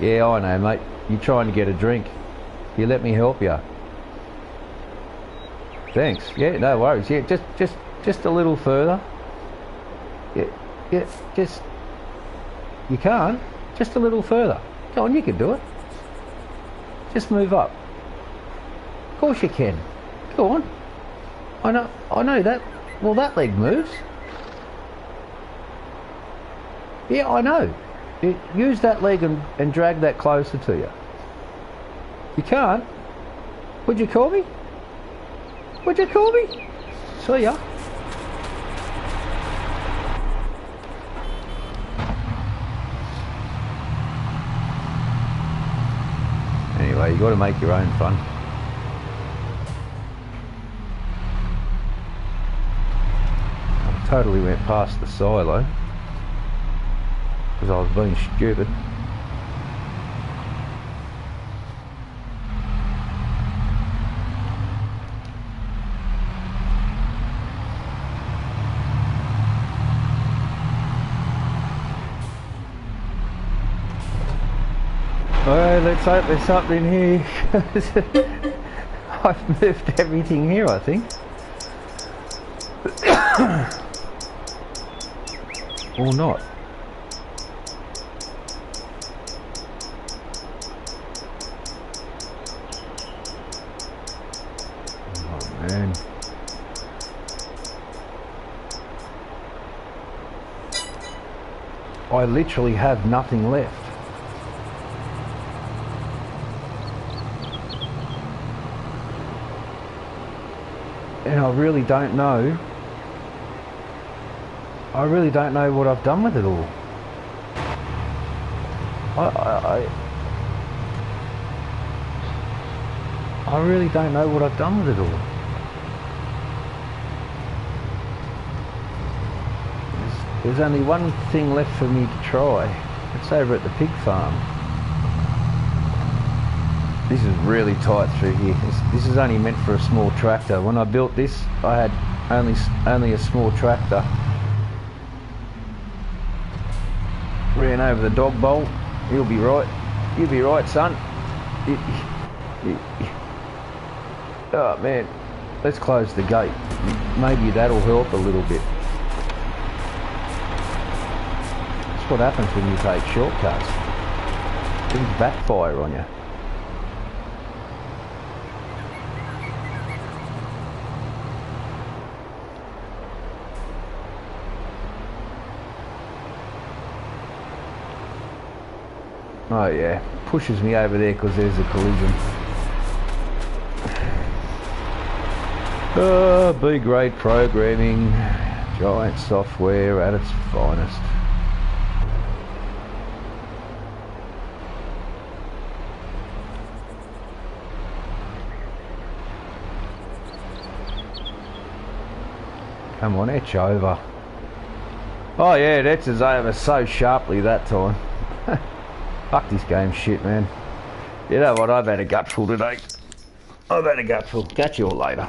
Yeah, I know, mate. You're trying to get a drink. You let me help you. Thanks. Yeah, no worries. Yeah, just a little further. Yeah, just... You can't. Just a little further. Go on, you can do it. Just move up. Of course you can. Go on. I know that. Well, that leg moves. Yeah, I know. Use that leg and drag that closer to you. You can't. Would you call me? Would you call me? See ya. Anyway, you got to make your own fun. I totally went past the silo because I was being stupid. Alright, let's hope there's something here. I've moved everything here, I think. Or not. Oh man. I literally have nothing left. And I really don't know what I've done with it all. I really don't know what I've done with it all. There's only one thing left for me to try. It's over at the pig farm. This is really tight through here. This is only meant for a small tractor. When I built this, I had only a small tractor. Ran over the dog bowl. You'll be right. You'll be right, son. Oh man, let's close the gate. Maybe that'll help a little bit. That's what happens when you take shortcuts. Things backfire on you. Oh yeah, pushes me over there because there's a collision. B-grade programming, giant software at its finest. Come on, etch over. Oh yeah, it etches over so sharply that time. Fuck this game shit, man. You know what, I've had a gutful today. I've had a gutful. Catch you all later.